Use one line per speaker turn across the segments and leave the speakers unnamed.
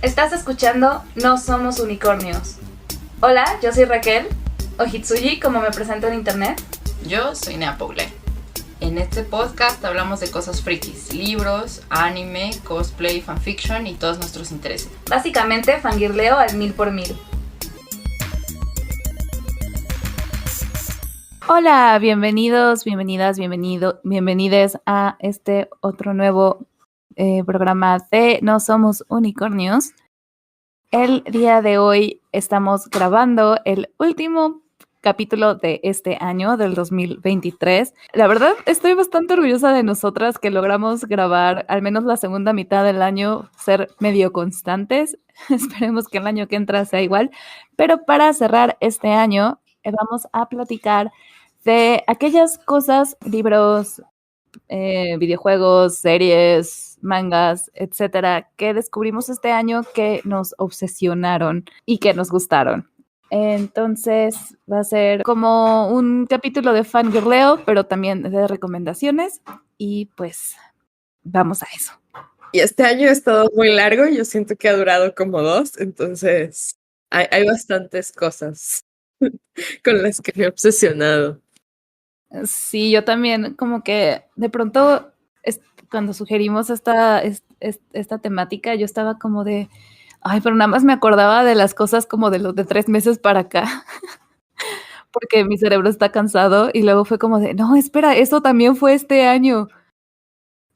Estás escuchando No Somos Unicornios. Hola, yo soy Raquel, o Hitsuji como me presento en internet.
Yo soy Nea Paule. En este podcast hablamos de cosas frikis, libros, anime, cosplay, fanfiction y todos nuestros intereses.
Básicamente fangirleo al 1000%. Hola, bienvenidos, bienvenides a este otro nuevo programa de No Somos Unicornios. El día de hoy estamos grabando el último capítulo de este año, del 2023. La verdad, estoy bastante orgullosa de nosotras que logramos grabar al menos la segunda mitad del año, ser medio constantes. Esperemos que el año que entra sea igual. Pero para cerrar este año, vamos a platicar de aquellas cosas, libros, videojuegos, series, mangas, etcétera, que descubrimos este año que nos obsesionaron y que nos gustaron. Entonces va a ser como un capítulo de fangirleo, pero también de recomendaciones y pues vamos a eso.
Y este año ha estado muy largo, yo siento que ha durado como 2, entonces hay bastantes cosas con las que me he obsesionado.
Sí, yo también como que de pronto cuando sugerimos esta temática yo estaba como de, ay, pero nada más me acordaba de las cosas como de los de 3 meses para acá, porque mi cerebro está cansado y luego fue como de, no, espera, esto también fue este año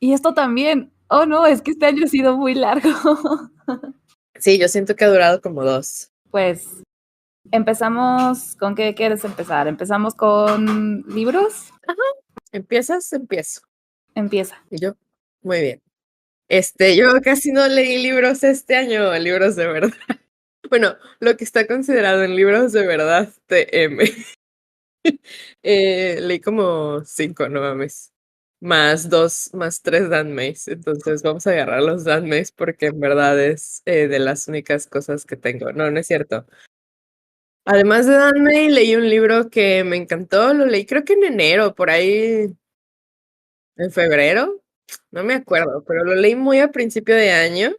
y esto también, oh no, es que este año ha sido muy largo.
Sí, yo siento que ha durado como 2.
Pues empezamos, ¿con qué quieres empezar? ¿Empezamos con libros?
Ajá. ¿Empiezas? Empiezo.
Empieza.
¿Y yo? Muy bien. Yo casi no leí libros este año, libros de verdad. Bueno, lo que está considerado en libros de verdad, TM. Leí como 5, no mames. Más 2, más 3 Danmays. Entonces vamos a agarrar los Danmays porque en verdad es de las únicas cosas que tengo. No, no es cierto. Además de Danmay, leí un libro que me encantó. Lo leí creo que en enero, por ahí. ¿En febrero? No me acuerdo, pero lo leí muy a principio de año,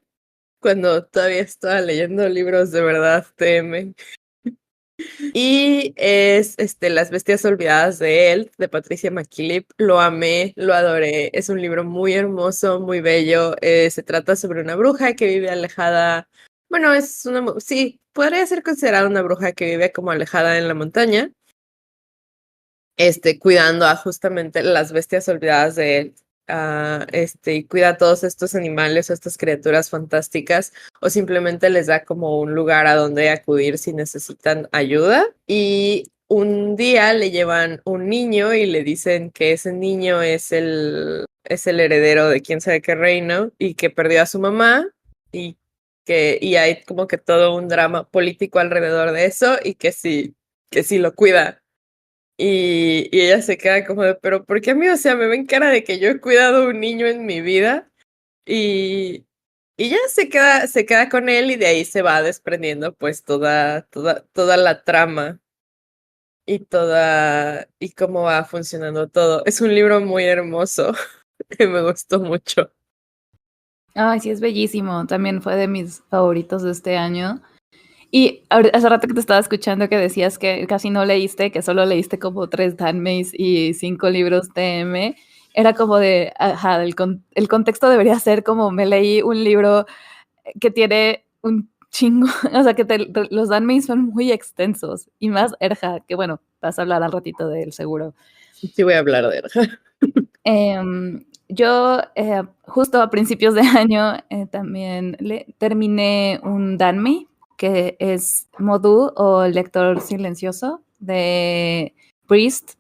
cuando todavía estaba leyendo libros de verdad TM. Y es Las bestias olvidadas de él, de Patricia McKillip. Lo amé, lo adoré. Es un libro muy hermoso, muy bello. Se trata sobre una bruja que vive alejada. Bueno, sí, podría ser considerada una bruja que vive como alejada en la montaña. Cuidando a justamente las bestias olvidadas de él. Y cuida a todos estos animales o estas criaturas fantásticas, o simplemente les da como un lugar a donde acudir si necesitan ayuda. Y un día le llevan un niño y le dicen que ese niño es el heredero de quién sabe qué reino y que perdió a su mamá y hay como que todo un drama político alrededor de eso y que sí lo cuida. Y ella se queda como de, pero ¿por qué a mí? O sea, me ven cara de que yo he cuidado a un niño en mi vida. Y ya se queda con él y de ahí se va desprendiendo pues toda la trama y cómo va funcionando todo. Es un libro muy hermoso que me gustó mucho.
Ay, sí, es bellísimo. También fue de mis favoritos de este año. Y hace rato que te estaba escuchando que decías que casi no leíste, que solo leíste como 3 Danmays y 5 libros TM. Era como de, ajá, el contexto debería ser como me leí un libro que tiene un chingo, o sea, que los Danmays son muy extensos. Y más Erja, que bueno, vas a hablar al ratito de él seguro.
Sí voy a hablar de él.
Yo justo a principios de año también terminé un Danmay, que es Modu o Lector Silencioso de Priest.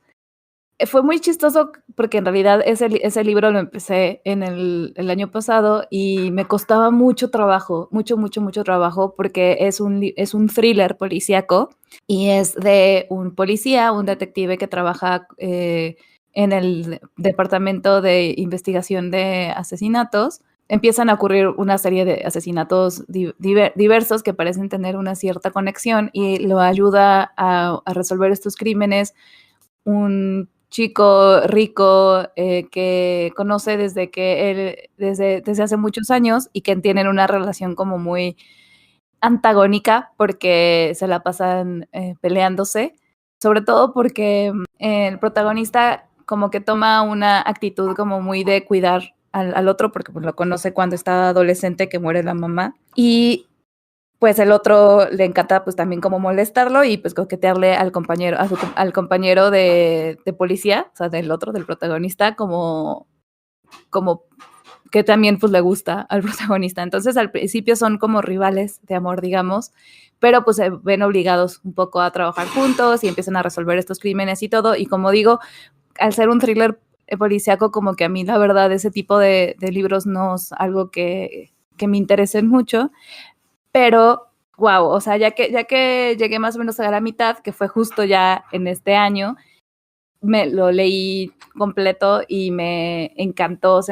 Fue muy chistoso porque en realidad ese libro lo empecé en el año pasado y me costaba mucho trabajo, mucho trabajo, porque es un thriller policíaco y es de un policía, un detective que trabaja en el departamento de investigación de asesinatos. Empiezan a ocurrir una serie de asesinatos diversos que parecen tener una cierta conexión y lo ayuda a resolver estos crímenes un chico rico que conoce desde hace muchos años y que tienen una relación como muy antagónica porque se la pasan peleándose, sobre todo porque el protagonista como que toma una actitud como muy de cuidar al otro porque pues, lo conoce cuando está adolescente que muere la mamá y pues el otro le encanta pues también como molestarlo y pues coquetearle al compañero, al compañero de policía, o sea, del otro, del protagonista, como que también pues le gusta al protagonista. Entonces al principio son como rivales de amor, digamos, pero pues se ven obligados un poco a trabajar juntos y empiezan a resolver estos crímenes y todo. Y como digo, al ser un thriller policíaco, como que a mí la verdad ese tipo de libros no es algo que me interesen mucho, pero wow, o sea, ya que llegué más o menos a la mitad, que fue justo ya en este año, me lo leí completo y me encantó,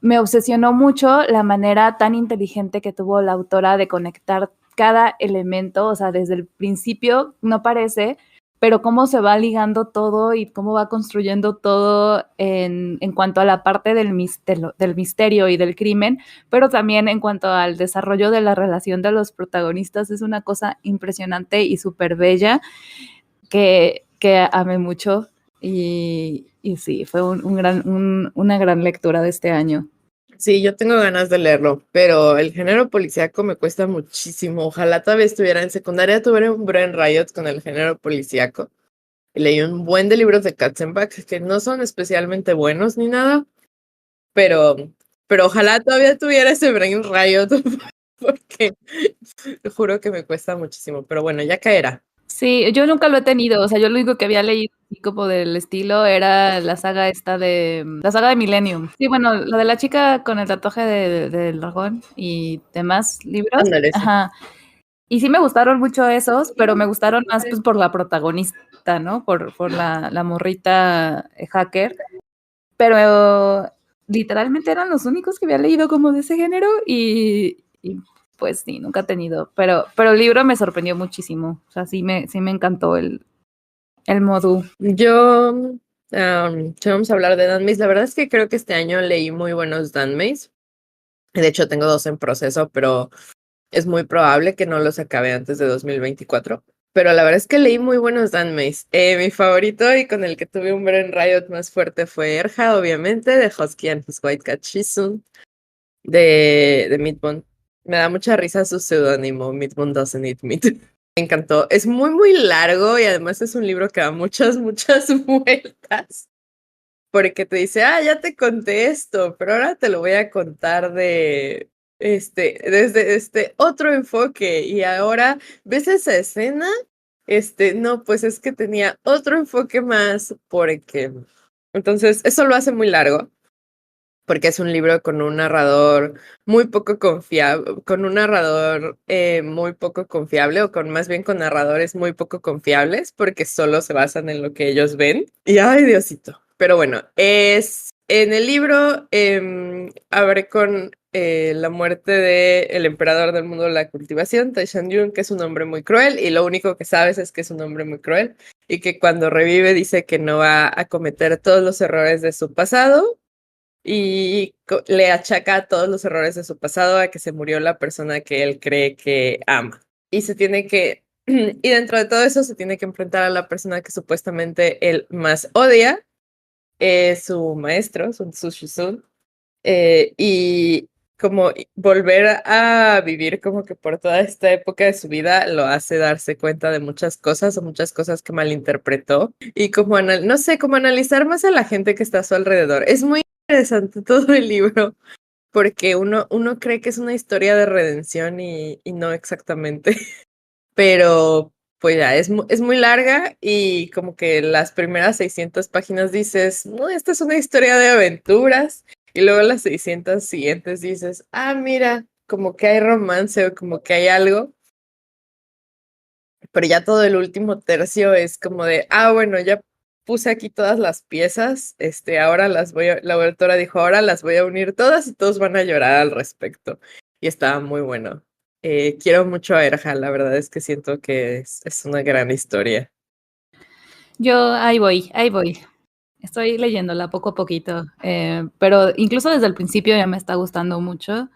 me obsesionó mucho la manera tan inteligente que tuvo la autora de conectar cada elemento, o sea, desde el principio no parece, pero cómo se va ligando todo y cómo va construyendo todo en cuanto a la parte del misterio y del crimen, pero también en cuanto al desarrollo de la relación de los protagonistas, es una cosa impresionante y súper bella que amé mucho y sí, fue una gran lectura de este año.
Sí, yo tengo ganas de leerlo, pero el género policíaco me cuesta muchísimo. Ojalá todavía estuviera en secundaria, tuve un Brain Riot con el género policíaco. Y leí un buen de libros de Katzenbach que no son especialmente buenos ni nada, pero, pero ojalá todavía tuviera ese Brain Riot porque te juro que me cuesta muchísimo. Pero bueno, ya caerá.
Sí, yo nunca lo he tenido, o sea, yo lo único que había leído así como del estilo era la saga la saga de Millennium. Sí, bueno, la de la chica con el tatuaje del dragón y demás libros.
Ándale, sí.
Ajá. Y sí me gustaron mucho esos, pero me gustaron más pues por la protagonista, ¿no? Por la morrita hacker. Pero literalmente eran los únicos que había leído como de ese género y pues sí, nunca he tenido. Pero el libro me sorprendió muchísimo. O sea, sí me encantó el modu.
Yo, si vamos a hablar de Danmace, la verdad es que creo que este año leí muy buenos Danmace. De hecho, tengo 2 en proceso, pero es muy probable que no los acabe antes de 2024. Pero la verdad es que leí muy buenos Danmace. Mi favorito y con el que tuve un Brain Riot más fuerte fue Erja, obviamente, de Husky and His White Cat Shih de Meatbone. Me da mucha risa su seudónimo, Meatbone Doesn't Eat Meat. Me encantó. Es muy, muy largo y además es un libro que da muchas, muchas vueltas. Porque te dice, ya te conté esto, pero ahora te lo voy a contar desde este otro enfoque. Y ahora, ¿ves esa escena? No, pues es que tenía otro enfoque más, porque. Entonces, eso lo hace muy largo, porque es un libro con un narrador muy poco confiable, con un narrador muy poco confiable, o con más bien con narradores muy poco confiables, porque solo se basan en lo que ellos ven. Y ay, Diosito. Pero bueno, en el libro abre con la muerte del emperador del mundo de la cultivación, Tai Shan Yun, que es un hombre muy cruel, y lo único que sabes es que es un hombre muy cruel, y que cuando revive dice que no va a cometer todos los errores de su pasado, y le achaca todos los errores de su pasado a que se murió la persona que él cree que ama. Y y dentro de todo eso se tiene que enfrentar a la persona que supuestamente él más odia, su maestro, su Shizun, y como volver a vivir como que por toda esta época de su vida lo hace darse cuenta de muchas cosas o muchas cosas que malinterpretó y como, no sé, como analizar más a la gente que está a su alrededor. Es muy interesante todo el libro porque uno cree que es una historia de redención y no exactamente, pero pues ya, es muy larga y como que las primeras 600 páginas dices, no, esta es una historia de aventuras. Y luego las 600 siguientes dices, mira, como que hay romance o como que hay algo. Pero ya todo el último tercio es como de, bueno, ya puse aquí todas las piezas, ahora la autora dijo, ahora las voy a unir todas y todos van a llorar al respecto. Y estaba muy bueno. Quiero mucho a Erja, la verdad es que siento que es una gran historia.
Yo ahí voy. Estoy leyéndola poco a poquito, pero incluso desde el principio ya me está gustando mucho,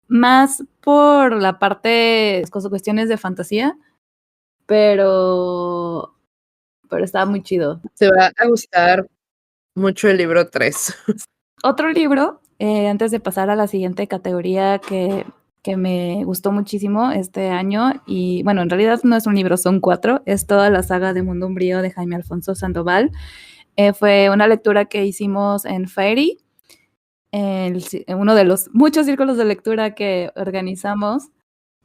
más por la parte, cuestiones de fantasía, pero está muy chido.
Te va a gustar mucho el libro 3.
Otro libro, antes de pasar a la siguiente categoría que me gustó muchísimo este año, y bueno, en realidad no es un libro, son 4, es toda la saga de Mundo Umbrío de Jaime Alfonso Sandoval. Fue una lectura que hicimos en Fairy, uno de los muchos círculos de lectura que organizamos,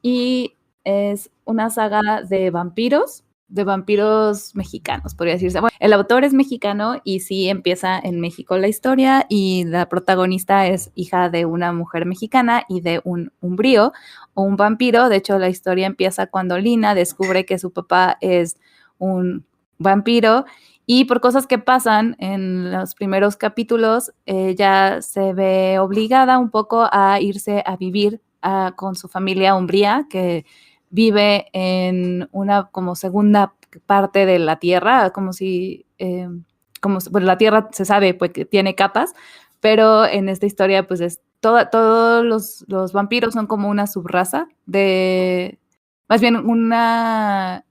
y es una saga de vampiros mexicanos, podría decirse. Bueno, el autor es mexicano y sí empieza en México la historia, y la protagonista es hija de una mujer mexicana y de un umbrío o un vampiro. De hecho, la historia empieza cuando Lina descubre que su papá es un vampiro, y por cosas que pasan en los primeros capítulos, ella se ve obligada un poco a irse a vivir con su familia umbría, que vive en una como segunda parte de la Tierra, como si, bueno, la Tierra se sabe pues que tiene capas, pero en esta historia pues es todos los vampiros son como una subraza más bien una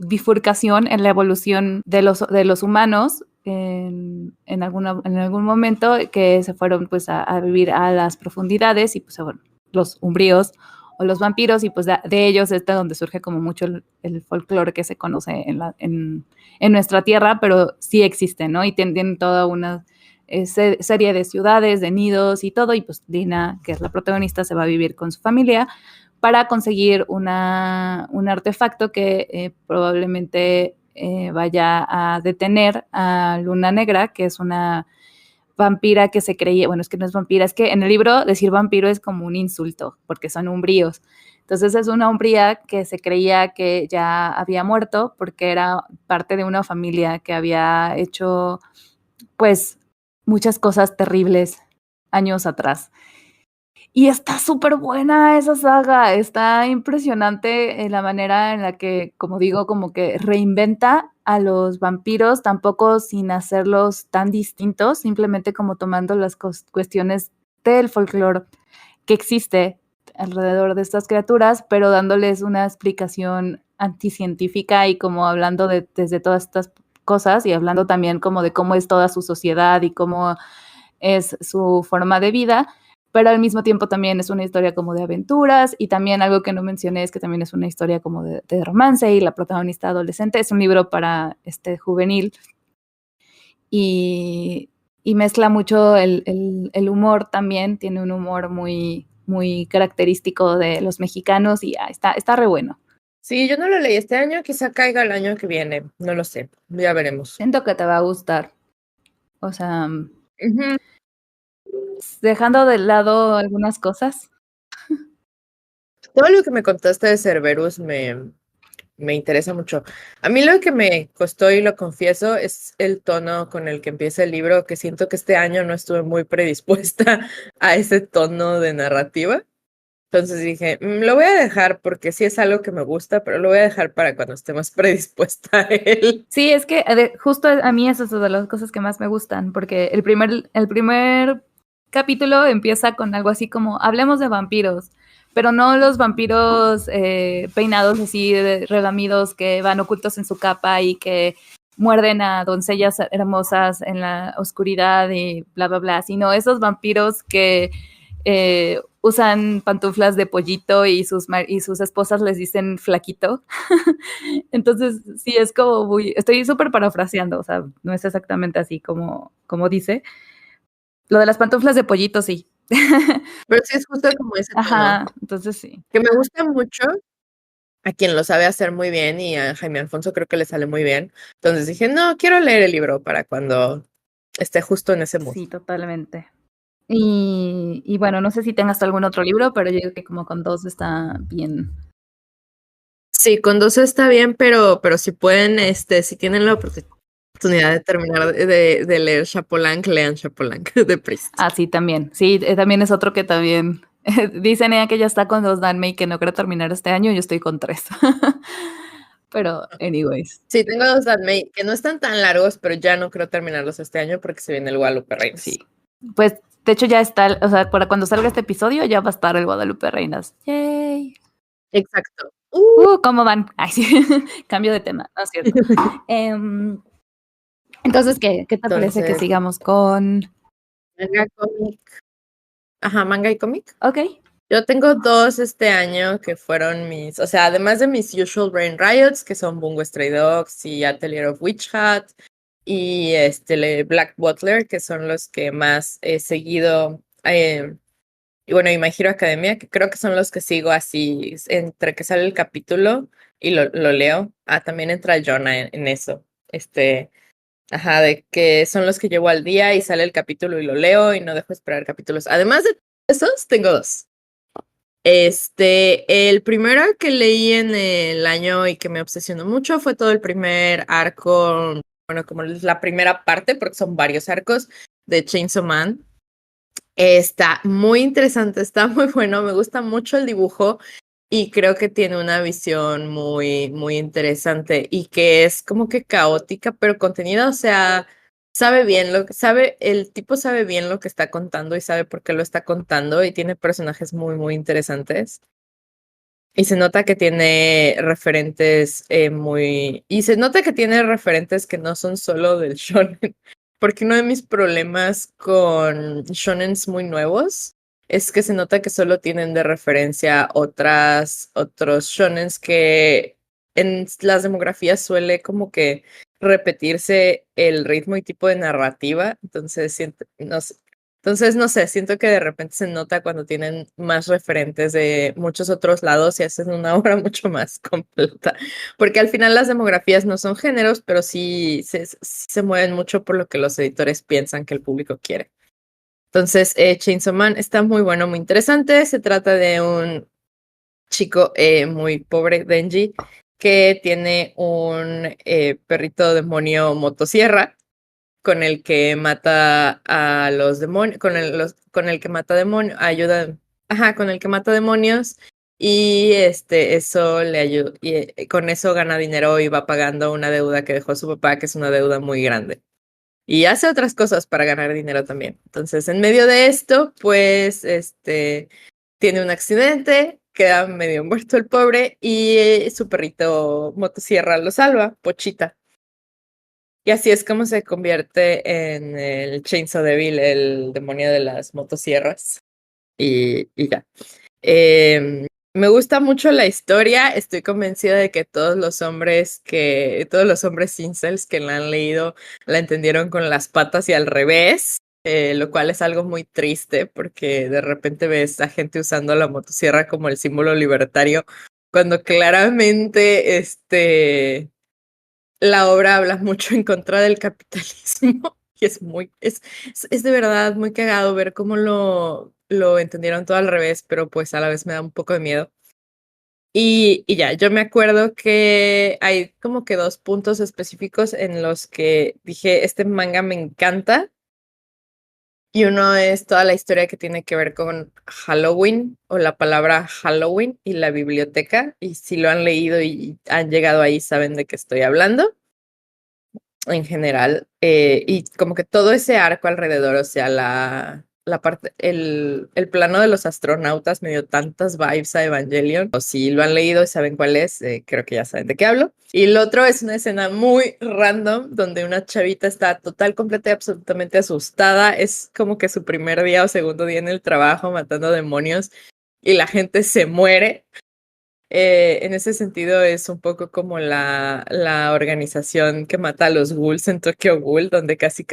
bifurcación en la evolución de los humanos en algún momento, que se fueron pues a vivir a las profundidades, y pues bueno, los umbríos o los vampiros, y pues de ellos es de donde surge como mucho el folclore que se conoce en nuestra tierra, pero sí existen, ¿no? Y tienen toda una serie de ciudades, de nidos y todo, y pues Dina, que es la protagonista, se va a vivir con su familia para conseguir un artefacto que probablemente vaya a detener a Luna Negra, que es una vampira que se creía, bueno, es que no es vampira, es que en el libro decir vampiro es como un insulto, porque son umbríos. Entonces es una umbría que se creía que ya había muerto porque era parte de una familia que había hecho, pues, muchas cosas terribles años atrás. Y está súper buena esa saga, está impresionante en la manera en la que, como digo, como que reinventa a los vampiros, tampoco sin hacerlos tan distintos, simplemente como tomando las cuestiones del folclore que existe alrededor de estas criaturas, pero dándoles una explicación anticientífica, y como hablando desde todas estas cosas, y hablando también como de cómo es toda su sociedad y cómo es su forma de vida, pero al mismo tiempo también es una historia como de aventuras, y también algo que no mencioné es que también es una historia como de romance, y la protagonista adolescente. Es un libro para juvenil, y mezcla mucho el humor también, tiene un humor muy, muy característico de los mexicanos, y está re bueno.
Sí, yo no lo leí este año, quizá caiga el año que viene, no lo sé, ya veremos.
Siento que te va a gustar, o sea,
Ujú.
dejando de lado algunas cosas.
Todo lo que me contaste de Cerberus me interesa mucho. A mí lo que me costó, y lo confieso, es el tono con el que empieza el libro, que siento que este año no estuve muy predispuesta a ese tono de narrativa. Entonces dije, lo voy a dejar porque sí es algo que me gusta, pero lo voy a dejar para cuando esté más predispuesta a él.
Sí, es que justo a mí eso es de las cosas que más me gustan, porque el primer capítulo empieza con algo así como, hablemos de vampiros, pero no los vampiros peinados así, relamidos, que van ocultos en su capa y que muerden a doncellas hermosas en la oscuridad y bla, bla, bla, sino esos vampiros que usan pantuflas de pollito, y sus esposas les dicen flaquito. Entonces, sí, es como muy, estoy súper parafraseando, o sea, no es exactamente así como dice. Lo de las pantuflas de pollito, sí.
Pero sí es justo como ese tono.
Ajá, entonces sí.
Que me gusta mucho a quien lo sabe hacer muy bien, y a Jaime Alfonso creo que le sale muy bien. Entonces dije, no, quiero leer el libro para cuando esté justo en ese mood.
Sí, totalmente. Y bueno, no sé si tengas algún otro libro, pero yo creo que como con 2 está bien.
Sí, con 2 está bien, pero si pueden, si tienen la oportunidad de terminar de leer Chapolanc, lean Chapolanc de Priest.
Ah, sí, también. Sí, también es otro que también dicen ella que ya está con 2 Danme y que no quiere terminar este año, yo estoy con 3. Pero, anyways.
Sí, tengo 2 Danmei que no están tan largos, pero ya no creo terminarlos este año porque se viene el Guadalupe Reinas.
Sí. Pues, de hecho, ya está, o sea, para cuando salga este episodio ya va a estar el Guadalupe Reinas. ¡Yay!
Exacto.
¿Cómo van? Ay, sí. Cambio de tema, no es cierto. Entonces, ¿qué te parece que sigamos con
manga, cómic? Ajá, manga y cómic.
Ok.
Yo tengo 2 este año que fueron mis, o sea, además de mis usual brain riots, que son Bungo Stray Dogs y Atelier of Witch Hat, y Black Butler, que son los que más he seguido, y bueno, y My Hero Academia, que creo que son los que sigo así, entre que sale el capítulo y lo leo. También entra Jonah en eso, ajá, de que son los que llevo al día y sale el capítulo y lo leo y no dejo esperar capítulos. Además de esos, tengo 2. El primero que leí en el año y que me obsesionó mucho fue todo el primer arco, bueno, como la primera parte, porque son varios arcos, de Chainsaw Man. Está muy interesante, está muy bueno, me gusta mucho el dibujo y creo que tiene una visión muy, muy interesante y que es como que caótica, pero contenida, o sea, el tipo sabe bien lo que está contando y sabe por qué lo está contando y tiene personajes muy, muy interesantes. Y se nota que tiene referentes y se nota que tiene referentes que no son solo del shonen, porque uno de mis problemas con shonens muy nuevos es que se nota que solo tienen de referencia otros shonens que en las demografías suele como que repetirse el ritmo y tipo de narrativa, entonces no sé, siento que de repente se nota cuando tienen más referentes de muchos otros lados y hacen una obra mucho más completa, porque al final las demografías no son géneros, pero sí se mueven mucho por lo que los editores piensan que el público quiere. Entonces, Chainsaw Man está muy bueno, muy interesante. Se trata de un chico muy pobre, Denji, que tiene un perrito demonio motosierra con el que mata a los demonios, con el que mata demonios, con el que mata demonios y eso le ayuda y con eso gana dinero y va pagando una deuda que dejó su papá, que es una deuda muy grande. Y hace otras cosas para ganar dinero también. Entonces, en medio de esto, pues, tiene un accidente, queda medio muerto el pobre y su perrito motosierra lo salva, Pochita. Y así es como se convierte en el Chainsaw Devil, el demonio de las motosierras. Y ya. Me gusta mucho la historia. Estoy convencida de que todos los hombres incels que la han leído la entendieron con las patas y al revés. Lo cual es algo muy triste porque de repente ves a gente usando la motosierra como el símbolo libertario cuando claramente la obra habla mucho en contra del capitalismo y es de verdad muy cagado ver cómo lo entendieron todo al revés, pero pues a la vez me da un poco de miedo. Y ya, yo me acuerdo que hay como que 2 puntos específicos en los que dije, este manga me encanta. Y uno es toda la historia que tiene que ver con Halloween o la palabra Halloween y la biblioteca. Y si lo han leído y han llegado ahí, saben de qué estoy hablando en general. Y como que todo ese arco alrededor, o sea, la parte, el plano de los astronautas me dio tantas vibes a Evangelion. O si lo han leído y saben cuál es, creo que ya saben de qué hablo. Y el otro es una escena muy random donde una chavita está total, completa y absolutamente asustada. Es como que su primer día o segundo día en el trabajo matando demonios y la gente se muere. En ese sentido es un poco como la organización que mata a los ghouls en Tokyo Ghoul, donde casi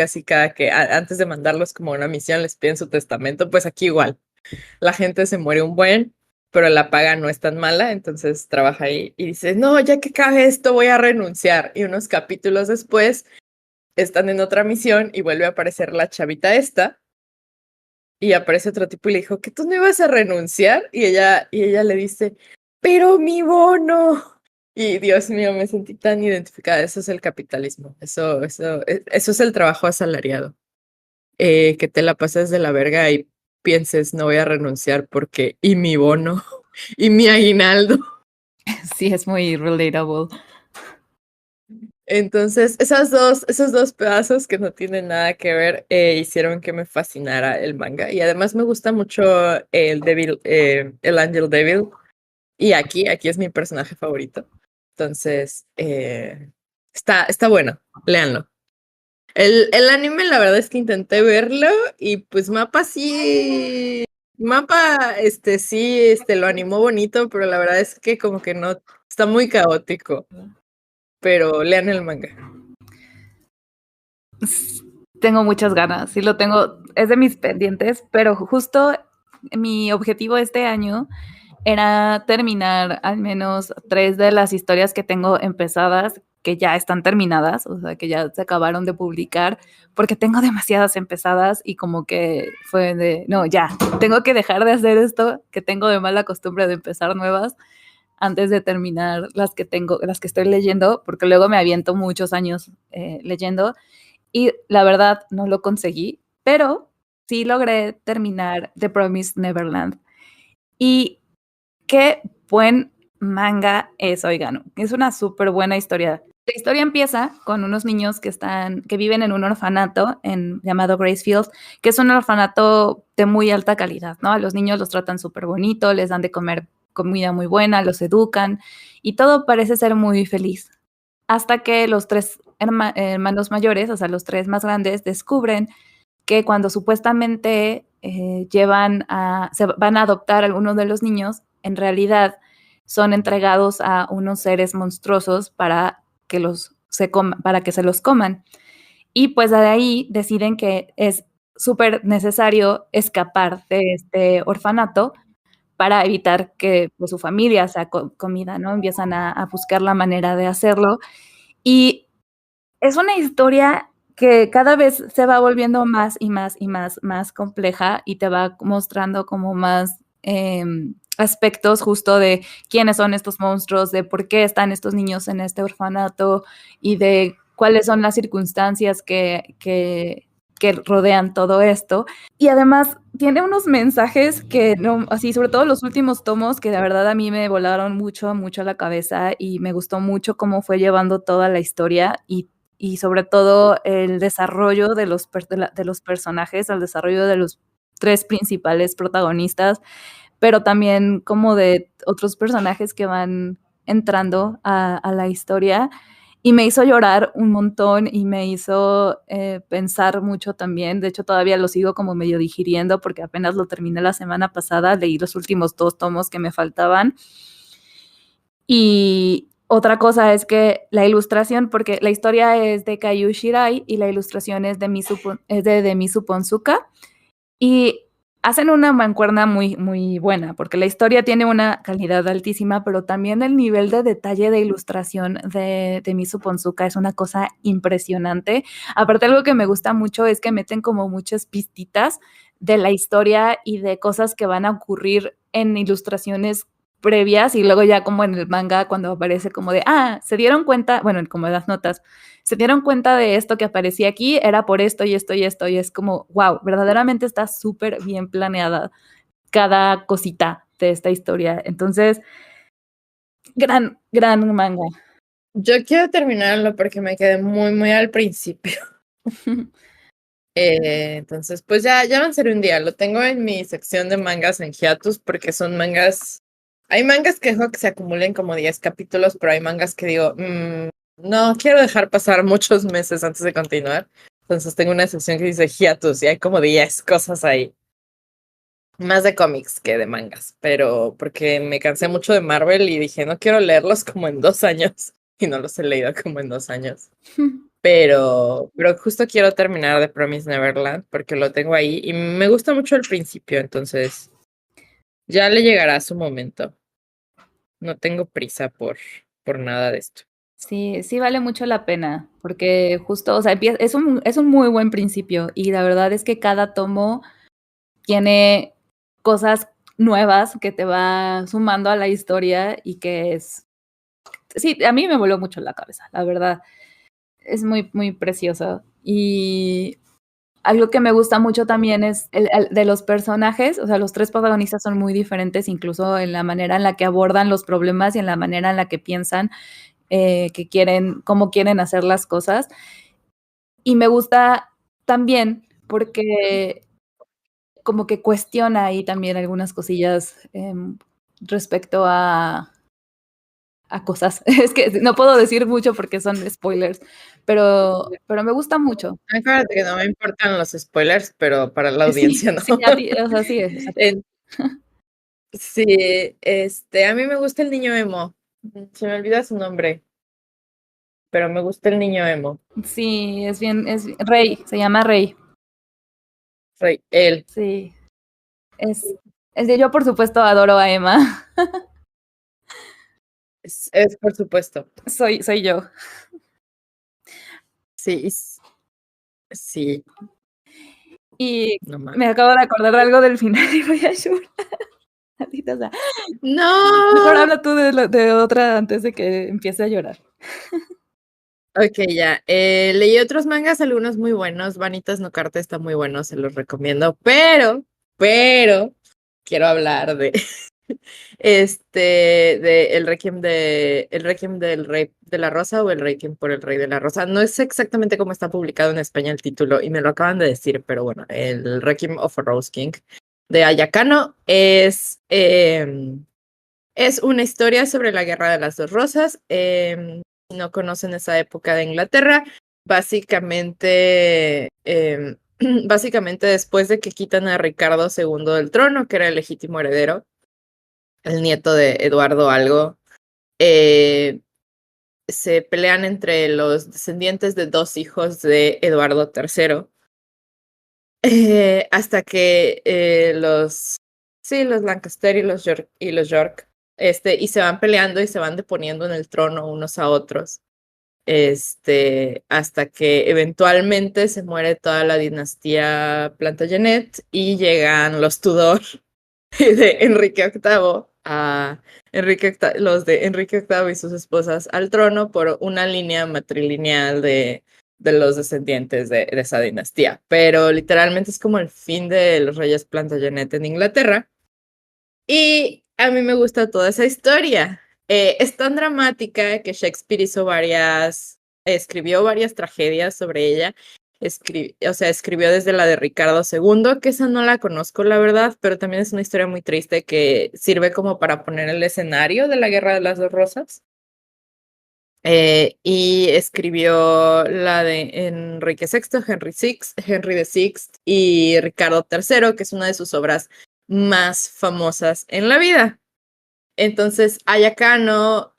antes de mandarlos como a una misión les piden su testamento, pues aquí igual. La gente se muere un buen, pero la paga no es tan mala, entonces trabaja ahí y dice, no, ya que acabe esto voy a renunciar. Y unos capítulos después están en otra misión y vuelve a aparecer la chavita esta. Y aparece otro tipo y le dijo, ¿que tú no ibas a renunciar? Y ella le dice, pero mi bono. Y Dios mío, me sentí tan identificada. Eso es el capitalismo. Eso es el trabajo asalariado. Que te la pases de la verga y pienses, no voy a renunciar y mi bono, y mi aguinaldo.
Sí, es muy relatable.
Entonces, esos dos pedazos que no tienen nada que ver hicieron que me fascinara el manga. Y además me gusta mucho el Angel Devil. Y aquí es mi personaje favorito. Entonces, está bueno, léanlo. El anime, la verdad es que intenté verlo y pues Mapa sí, lo animó bonito, pero la verdad es que como que no, está muy caótico. Pero lean el manga.
Tengo muchas ganas, sí lo tengo, es de mis pendientes, pero justo mi objetivo este año era terminar al menos 3 de las historias que tengo empezadas, que ya están terminadas, o sea, que ya se acabaron de publicar, porque tengo demasiadas empezadas y como que fue de, no, ya, tengo que dejar de hacer esto, que tengo de mala costumbre de empezar nuevas antes de terminar las que estoy leyendo, porque luego me aviento muchos años leyendo y la verdad no lo conseguí, pero sí logré terminar The Promised Neverland. Y qué buen manga es, oigan, es una súper buena historia. La historia empieza con unos niños que viven en un orfanato llamado Gracefield, que es un orfanato de muy alta calidad, ¿no? A los niños los tratan súper bonito, les dan de comer comida muy buena, los educan y todo parece ser muy feliz. Hasta que los 3 hermanos mayores, o sea, los 3 más grandes, descubren que cuando supuestamente se van a adoptar a algunos de los niños, en realidad son entregados a unos seres monstruosos para que se los coman. Y pues de ahí deciden que es súper necesario escapar de este orfanato para evitar que pues, su familia sea comida, ¿no? Empiezan a buscar la manera de hacerlo. Y es una historia que cada vez se va volviendo más y más y más compleja y te va mostrando como más aspectos justo de quiénes son estos monstruos, de por qué están estos niños en este orfanato y de cuáles son las circunstancias que rodean todo esto. Y además tiene unos mensajes que, no, así, sobre todo los últimos tomos, que de verdad a mí me volaron mucho a la cabeza y me gustó mucho cómo fue llevando toda la historia y sobre todo el desarrollo de los personajes, el desarrollo de los 3 principales protagonistas, pero también como de otros personajes que van entrando a la historia. Y me hizo llorar un montón y me hizo pensar mucho también. De hecho, todavía lo sigo como medio digiriendo porque apenas lo terminé la semana pasada. Leí los últimos 2 tomos que me faltaban. Y otra cosa es que la ilustración, porque la historia es de Kaiju Shirai y la ilustración es de Misu Ponsuka. Y hacen una mancuerna muy, muy buena, porque la historia tiene una calidad altísima, pero también el nivel de detalle de ilustración de Misu Ponsuka es una cosa impresionante. Aparte, algo que me gusta mucho es que meten como muchas pistitas de la historia y de cosas que van a ocurrir en ilustraciones previas y luego ya como en el manga cuando aparece como de, se dieron cuenta, bueno, como las notas, se dieron cuenta de esto que aparecía aquí, era por esto y esto y esto, y es como, wow, verdaderamente está súper bien planeada cada cosita de esta historia. Entonces, gran manga.
Yo quiero terminarlo porque me quedé muy al principio. Entonces, pues ya avanzaré un día. Lo tengo en mi sección de mangas en hiatus porque son mangas. Hay mangas que dejo que se acumulen como 10 capítulos, pero hay mangas que digo, no quiero dejar pasar muchos meses antes de continuar. Entonces tengo una sección que dice hiatus y hay como 10 cosas ahí. Más de cómics que de mangas, pero porque me cansé mucho de Marvel y dije, no quiero leerlos como en 2 años. Y no los he leído como en 2 años. Pero justo quiero terminar The Promised Neverland porque lo tengo ahí y me gusta mucho el principio, entonces ya le llegará su momento. No tengo prisa por nada de esto.
Sí vale mucho la pena, porque justo, o sea, es un muy buen principio y la verdad es que cada tomo tiene cosas nuevas que te va sumando a la historia y que sí, a mí me voló mucho la cabeza, la verdad. Es muy, muy precioso. Y algo que me gusta mucho también es el de los personajes, o sea, los 3 protagonistas son muy diferentes, incluso en la manera en la que abordan los problemas y en la manera en la que piensan. que quieren, cómo quieren hacer las cosas. Y me gusta también porque como que cuestiona ahí también algunas cosillas respecto a cosas. Es que no puedo decir mucho porque son spoilers, pero me gusta mucho.
Acuérdate que no me importan los spoilers, pero para la
Sí,
audiencia no.
sí, a ti, o sea, sí.
Sí, a mí me gusta el niño emo. Se me olvida su nombre, pero me gusta el niño emo.
Sí, es Rey, se llama Rey.
Soy él.
Sí, es yo por supuesto adoro a Emma.
Es por supuesto.
Soy yo.
Sí, sí,
Y
no más.
me acabo de acordar de algo del final y voy a llorar. Maldita sea. Mejor
¡No!
habla tú de otra antes de que empiece a llorar.
Ok, ya. Leí otros mangas, algunos muy buenos. Vanitas no Carta está muy bueno, se los recomiendo. Pero, quiero hablar de de el Requiem del Rey de la Rosa o el Requiem por el Rey de la Rosa. No es exactamente cómo está publicado en España el título y me lo acaban de decir, pero bueno, el Requiem of a Rose King de Ayakano es una historia sobre la Guerra de las Dos Rosas. Si no conocen esa época de Inglaterra, básicamente, básicamente después de que quitan a Ricardo II del trono, que era el legítimo heredero, el nieto de Eduardo Algo, se pelean entre los descendientes de dos hijos de Eduardo III, hasta que los Lancaster y los York, y se van peleando y se van deponiendo en el trono unos a otros, hasta que eventualmente se muere toda la dinastía Plantagenet y llegan los Tudor de Enrique VIII los de Enrique VIII y sus esposas al trono por una línea matrilineal de los descendientes de esa dinastía. Pero literalmente es como el fin de los reyes Plantagenet en Inglaterra. Y a mí me gusta toda esa historia. Es tan dramática que Shakespeare escribió varias tragedias sobre ella. Escribió desde la de Ricardo II, que esa no la conozco, la verdad, pero también es una historia muy triste que sirve como para poner el escenario de la Guerra de las Dos Rosas. Y escribió la de Enrique VI, Henry VI y Ricardo III, que es una de sus obras más famosas en la vida. Entonces, Ayakano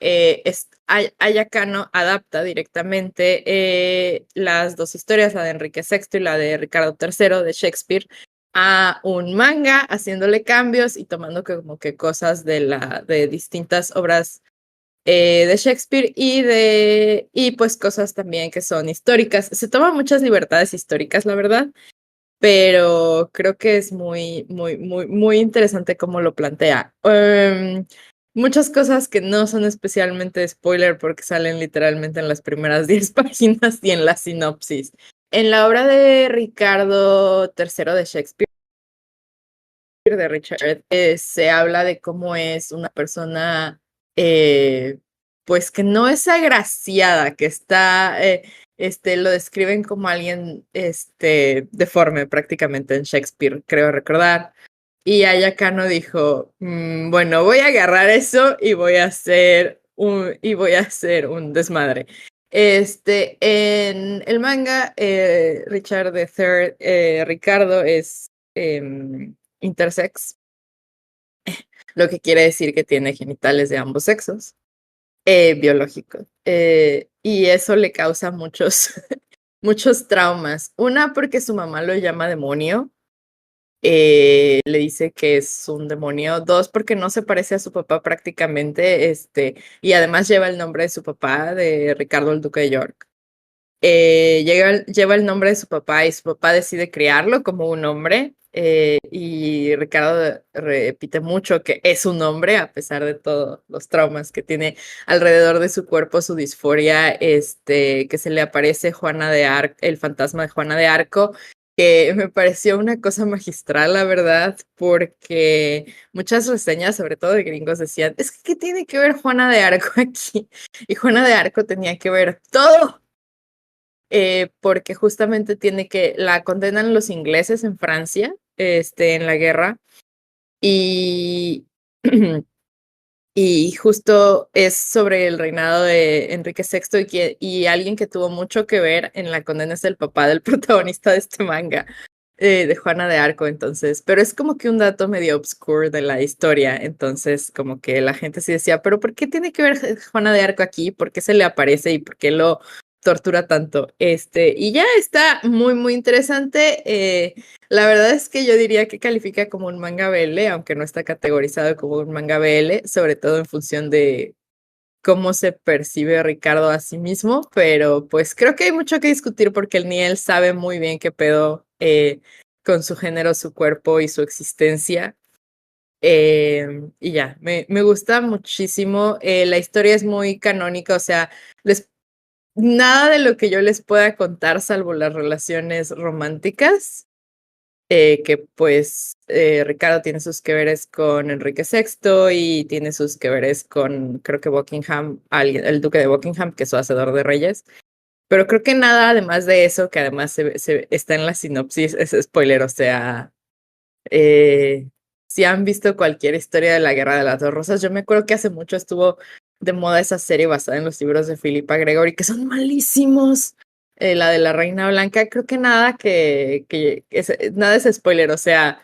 adapta directamente las dos historias, la de Enrique VI y la de Ricardo III de Shakespeare, a un manga, haciéndole cambios y tomando como que cosas de distintas obras de Shakespeare y pues cosas también que son históricas. Se toman muchas libertades históricas, la verdad, pero creo que es muy, muy, muy, muy interesante cómo lo plantea. Muchas cosas que no son especialmente spoiler porque salen literalmente en las primeras 10 páginas y en la sinopsis. En la obra de Ricardo III de Shakespeare, de Richard, se habla de cómo es una persona, pues que no es agraciada, que está, lo describen como alguien, deforme prácticamente en Shakespeare, creo recordar. Y Ayakano dijo, bueno, voy a agarrar eso y voy a hacer un desmadre. En el manga, Richard III, Ricardo es intersex, lo que quiere decir que tiene genitales de ambos sexos, biológicos. Y eso le causa muchos, muchos traumas. Una, porque su mamá lo llama demonio. Le dice que es un demonio. Dos, porque no se parece a su papá prácticamente, y además lleva el nombre de su papá, de Ricardo el Duque de York. Lleva el nombre de su papá y su papá decide criarlo como un hombre, y Ricardo repite mucho que es un hombre a pesar de todos los traumas que tiene alrededor de su cuerpo, su disforia, que se le aparece el fantasma de Juana de Arco que me pareció una cosa magistral, la verdad, porque muchas reseñas, sobre todo de gringos, decían, es que ¿qué tiene que ver Juana de Arco aquí? Y Juana de Arco tenía que ver todo, porque justamente la condenan los ingleses en Francia, en la guerra, y, y justo es sobre el reinado de Enrique VI y alguien que tuvo mucho que ver en la condena es el papá del protagonista de este manga, de Juana de Arco, entonces, pero es como que un dato medio obscure de la historia, entonces como que la gente sí decía, pero ¿por qué tiene que ver Juana de Arco aquí? ¿Por qué se le aparece y por qué lo tortura tanto? Y ya está muy, muy interesante. La verdad es que yo diría que califica como un manga BL, aunque no está categorizado como un manga BL, sobre todo en función de cómo se percibe Ricardo a sí mismo, pero pues creo que hay mucho que discutir porque ni él sabe muy bien qué pedo con su género, su cuerpo y su existencia. Y ya, me gusta muchísimo. La historia es muy canónica, o sea, nada de lo que yo les pueda contar, salvo las relaciones románticas, que pues Ricardo tiene sus que veres con Enrique VI y tiene sus que veres con, creo que Buckingham, el duque de Buckingham, que es su hacedor de reyes. Pero creo que nada además de eso, que además está en la sinopsis, es spoiler, o sea, si han visto cualquier historia de la Guerra de las Dos Rosas, yo me acuerdo que hace mucho estuvo de moda esa serie basada en los libros de Philippa Gregory, que son malísimos. La de la Reina Blanca, creo que nada nada es spoiler, o sea,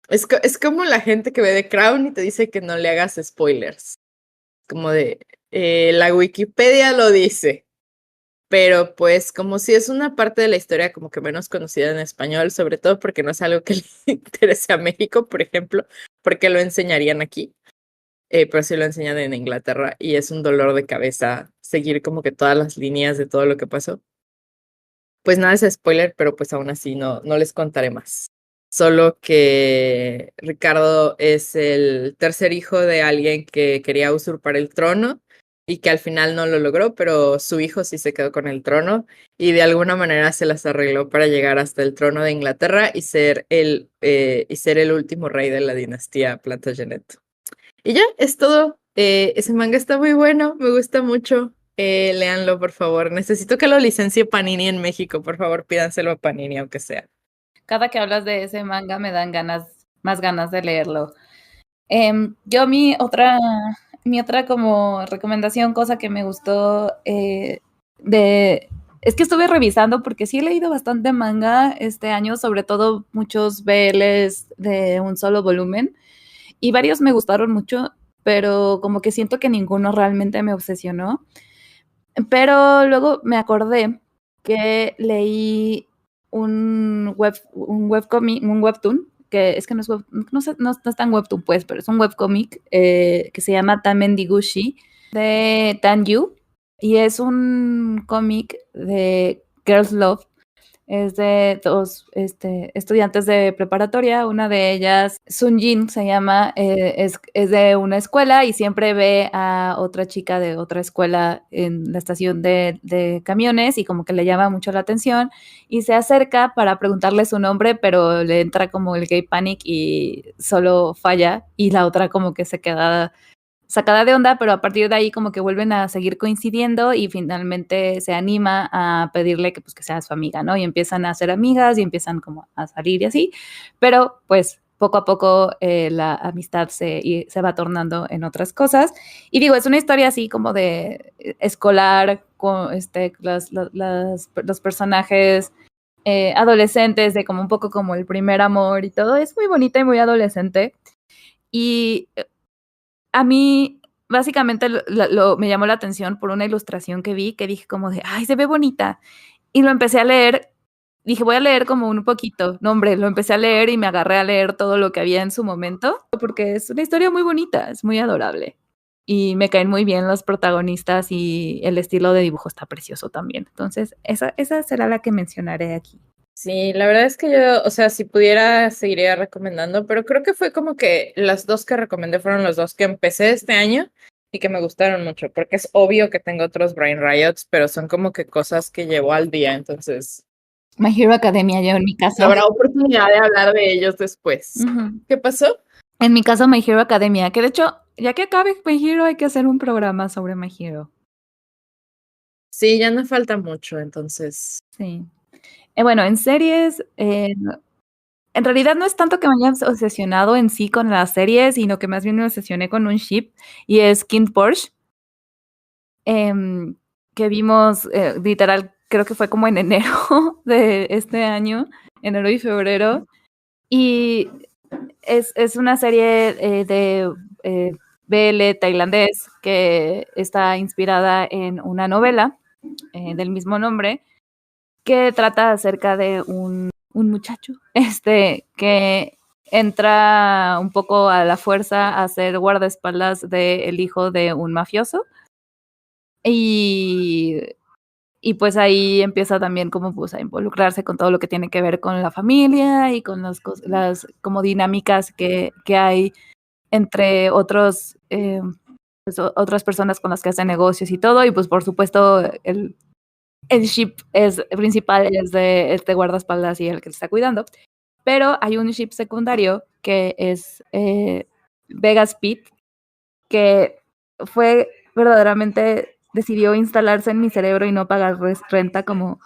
es como la gente que ve The Crown y te dice que no le hagas spoilers, como de, la Wikipedia lo dice, pero pues como si es una parte de la historia como que menos conocida en español, sobre todo porque no es algo que le interese a México, por ejemplo, porque lo enseñarían aquí, pero sí lo enseñan en Inglaterra y es un dolor de cabeza seguir como que todas las líneas de todo lo que pasó. Pues nada es spoiler, pero pues aún así no les contaré más. Solo que Ricardo es el tercer hijo de alguien que quería usurpar el trono y que al final no lo logró, pero su hijo sí se quedó con el trono y de alguna manera se las arregló para llegar hasta el trono de Inglaterra y ser el último rey de la dinastía Plantagenet. Y ya, es todo. Ese manga está muy bueno, me gusta mucho. Léanlo, por favor. Necesito que lo licencie Panini en México. Por favor, pídanselo a Panini, aunque sea.
Cada que hablas de ese manga me dan más ganas de leerlo. Yo mi otra como recomendación, cosa que me gustó es que estuve revisando porque sí he leído bastante manga este año, sobre todo muchos BLs de un solo volumen y varios me gustaron mucho, pero como que siento que ninguno realmente me obsesionó. Pero luego me acordé que leí un webcomic, un webtoon, que es que no es no es tan webtoon pues, pero es un webcomic que se llama Tamendiguchi de Tan Yu y es un cómic de Girls Love. Es de dos estudiantes de preparatoria. Una de ellas, Sun Jin se llama, es de una escuela y siempre ve a otra chica de otra escuela en la estación de camiones y como que le llama mucho la atención y se acerca para preguntarle su nombre, pero le entra como el gay panic y solo falla y la otra como que se queda sacada de onda, pero a partir de ahí como que vuelven a seguir coincidiendo y finalmente se anima a pedirle que pues que sea su amiga, ¿no? Y empiezan a ser amigas y empiezan como a salir y así, pero pues poco a poco la amistad se va tornando en otras cosas. Y digo, es una historia así como de escolar, con los personajes adolescentes, de como un poco como el primer amor y todo. Es muy bonita y muy adolescente. Y a mí, básicamente, me llamó la atención por una ilustración que vi, que dije como de, ay, se ve bonita. Y lo empecé a leer, dije, voy a leer como un poquito. No, hombre, lo empecé a leer y me agarré a leer todo lo que había en su momento, porque es una historia muy bonita, es muy adorable. Y me caen muy bien los protagonistas y el estilo de dibujo está precioso también. Entonces, esa será la que mencionaré aquí.
Sí, la verdad es que yo, o sea, si pudiera, seguiría recomendando, pero creo que fue como que las dos que recomendé fueron los dos que empecé este año y que me gustaron mucho, porque es obvio que tengo otros Brain Riots, pero son como que cosas que llevo al día, entonces
My Hero Academia, yo en mi caso.
Habrá oportunidad de hablar de ellos después. ¿Qué pasó?
En mi caso, My Hero Academia, que de hecho, ya que acabe My Hero, hay que hacer un programa sobre My Hero.
Sí, ya no falta mucho, entonces.
Sí. Bueno, en series, en realidad no es tanto que me haya obsesionado en sí con las series, sino que más bien me obsesioné con un ship, y es King Porsche, que vimos literal, creo que fue como en enero de este año, enero y febrero, y es una serie de BL tailandés que está inspirada en una novela del mismo nombre, que trata acerca de un muchacho que entra un poco a la fuerza a ser guardaespaldas del hijo de un mafioso. Y pues ahí empieza también como pues a involucrarse con todo lo que tiene que ver con la familia y con las como dinámicas que hay entre pues, otras personas con las que hace negocios y todo. Y pues por supuesto el ship principal es de este guardaespaldas y el que le está cuidando. Pero hay un ship secundario que es Vegas Pete, que fue verdaderamente, decidió instalarse en mi cerebro y no pagar renta como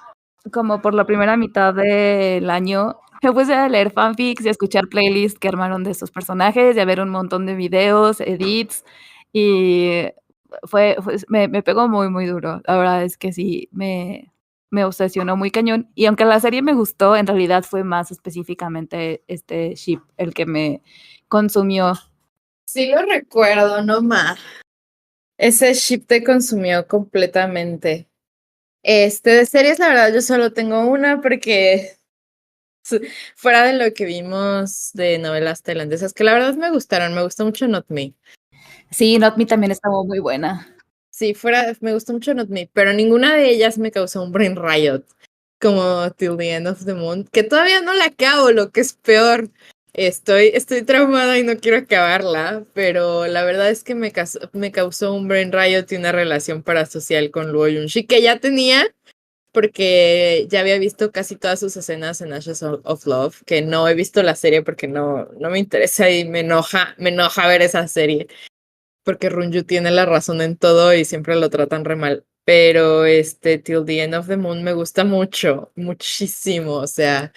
por la primera mitad del año. Me puse a leer fanfics y a escuchar playlists que armaron de estos personajes y a ver un montón de videos, edits, y me pegó muy, muy duro. La verdad es que sí, me obsesionó muy cañón. Y aunque la serie me gustó, en realidad fue más específicamente este ship el que me consumió.
Sí lo recuerdo, no más. Ese ship te consumió completamente. De series, la verdad, yo solo tengo una porque fuera de lo que vimos de novelas tailandesas, que la verdad me gustaron, me gustó mucho Not Me.
Sí, Not Me también estaba muy buena.
Sí, me gustó mucho Not Me, pero ninguna de ellas me causó un brain riot, como Till the End of the Moon, que todavía no la acabo, lo que es peor. Estoy traumada y no quiero acabarla, pero la verdad es que me causó un brain riot y una relación parasocial con Luo Yunxi, que ya tenía, porque ya había visto casi todas sus escenas en Ashes of Love, que no he visto la serie porque no me interesa y me enoja ver esa serie, porque Runju tiene la razón en todo y siempre lo tratan re mal. Pero Till the End of the Moon me gusta mucho, muchísimo. O sea,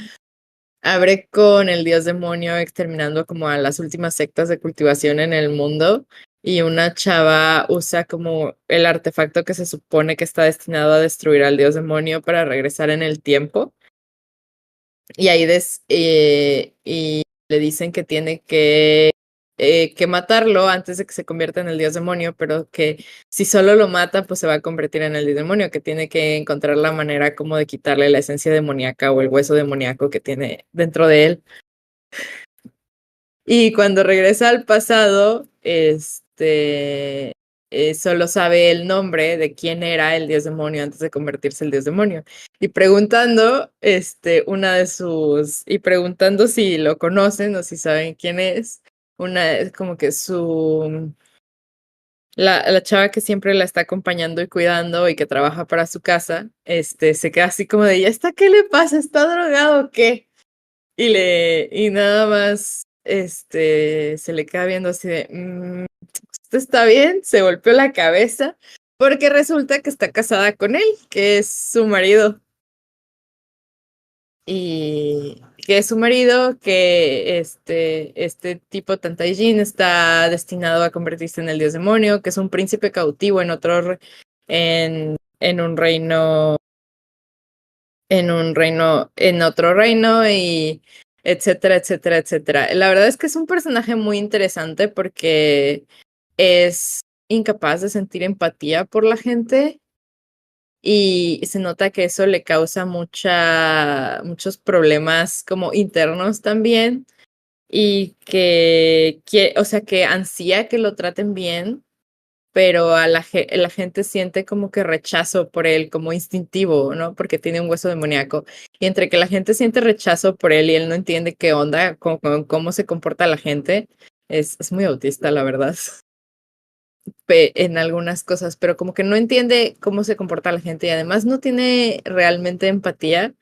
abre con el dios demonio exterminando como a las últimas sectas de cultivación en el mundo, y una chava usa como el artefacto que se supone que está destinado a destruir al dios demonio para regresar en el tiempo. Y ahí y le dicen que tiene que matarlo antes de que se convierta en el dios demonio, pero que si solo lo mata, pues se va a convertir en el dios demonio, que tiene que encontrar la manera como de quitarle la esencia demoníaca o el hueso demoníaco que tiene dentro de él. Y cuando regresa al pasado, solo sabe el nombre de quién era el dios demonio antes de convertirse en el dios demonio. Y preguntando, y preguntando si lo conocen o si saben quién es, como que la chava que siempre la está acompañando y cuidando y que trabaja para su casa, se queda así como de, ¿ya está? ¿Qué le pasa? ¿Está drogado o qué? Y nada más, se le queda viendo así de, ¿usted está bien? Se golpeó la cabeza, porque resulta que está casada con él, que es su marido. Y que es su marido, que este tipo Tantaijin está destinado a convertirse en el dios demonio, que es un príncipe cautivo en un reino, en otro reino, y etcétera, etcétera, etcétera. La verdad es que es un personaje muy interesante porque es incapaz de sentir empatía por la gente, y se nota que eso le causa muchos problemas como internos también, y o sea, que ansía que lo traten bien, pero la gente siente como que rechazo por él, como instintivo, ¿no? Porque tiene un hueso demoníaco. Y entre que la gente siente rechazo por él y él no entiende qué onda, cómo se comporta la gente, es muy autista, la verdad, en algunas cosas, pero como que no entiende cómo se comporta la gente y además no tiene realmente empatía.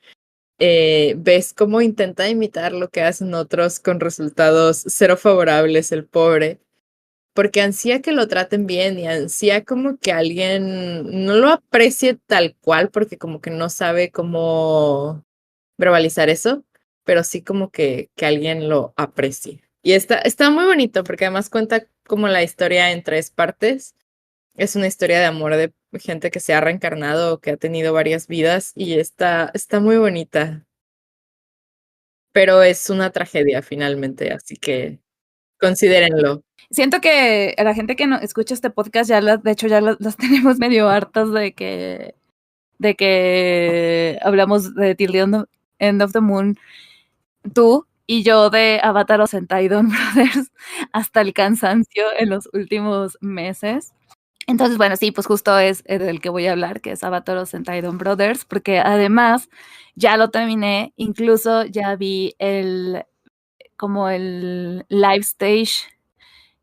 ves cómo intenta imitar lo que hacen otros con resultados cero favorables, el pobre, porque ansía que lo traten bien y ansía como que alguien no lo aprecie tal cual, porque como que no sabe cómo verbalizar eso, pero sí como que alguien lo aprecie. Y está muy bonito porque además cuenta como la historia en 3 partes. Es una historia de amor de gente que se ha reencarnado o que ha tenido varias vidas y está muy bonita, pero es una tragedia finalmente, así que considérenlo.
Siento que a la gente que no escucha este podcast de hecho ya las tenemos medio hartas de que hablamos de Till the End of the Moon, tú y yo, de Avatar o Sentai Don Brothers hasta el cansancio en los últimos meses. Entonces, bueno, sí, pues justo es del que voy a hablar, que es Avatar o Sentai Don Brothers, porque además ya lo terminé, incluso ya vi como el live stage,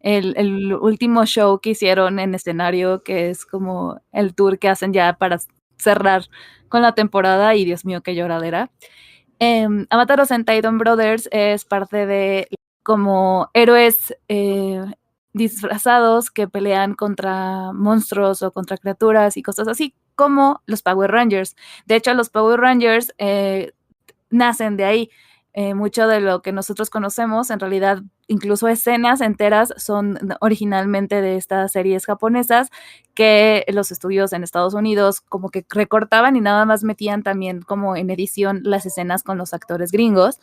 el último show que hicieron en escenario, que es como el tour que hacen ya para cerrar con la temporada, y Dios mío, qué lloradera. Avatar o Sentai Don Brothers es parte de como héroes disfrazados que pelean contra monstruos o contra criaturas y cosas así, como los Power Rangers. De hecho, los Power Rangers nacen de ahí. Mucho de lo que nosotros conocemos, en realidad, incluso escenas enteras, son originalmente de estas series japonesas que los estudios en Estados Unidos como que recortaban y nada más metían también como en edición las escenas con los actores gringos,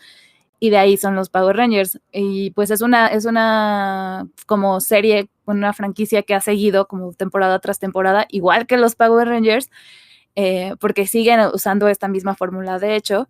y de ahí son los Power Rangers. Y pues es una como serie, una franquicia que ha seguido como temporada tras temporada, igual que los Power Rangers, porque siguen usando esta misma fórmula, de hecho.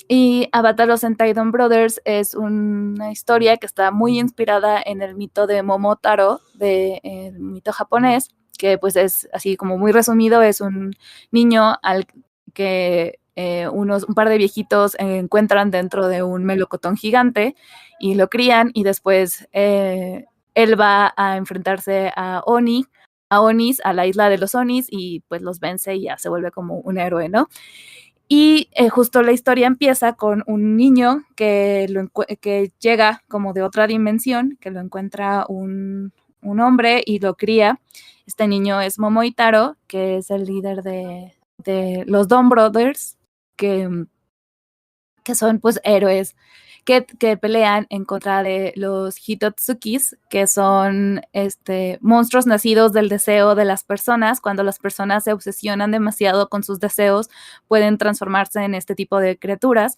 Y Avatar o Sentai Don Brothers es una historia que está muy inspirada en el mito de Momotaro, el mito japonés, que pues es así como muy resumido, es un niño al que un par de viejitos encuentran dentro de un melocotón gigante y lo crían, y después él va a enfrentarse a Onis, a la isla de los Onis, y pues los vence y ya se vuelve como un héroe, ¿no? Y justo la historia empieza con un niño que llega como de otra dimensión, que lo encuentra un hombre y lo cría. Este niño es Momoitaro, que es el líder de los Don Brothers, que son pues héroes que pelean en contra de los Hitotsukis, que son monstruos nacidos del deseo de las personas. Cuando las personas se obsesionan demasiado con sus deseos, pueden transformarse en este tipo de criaturas.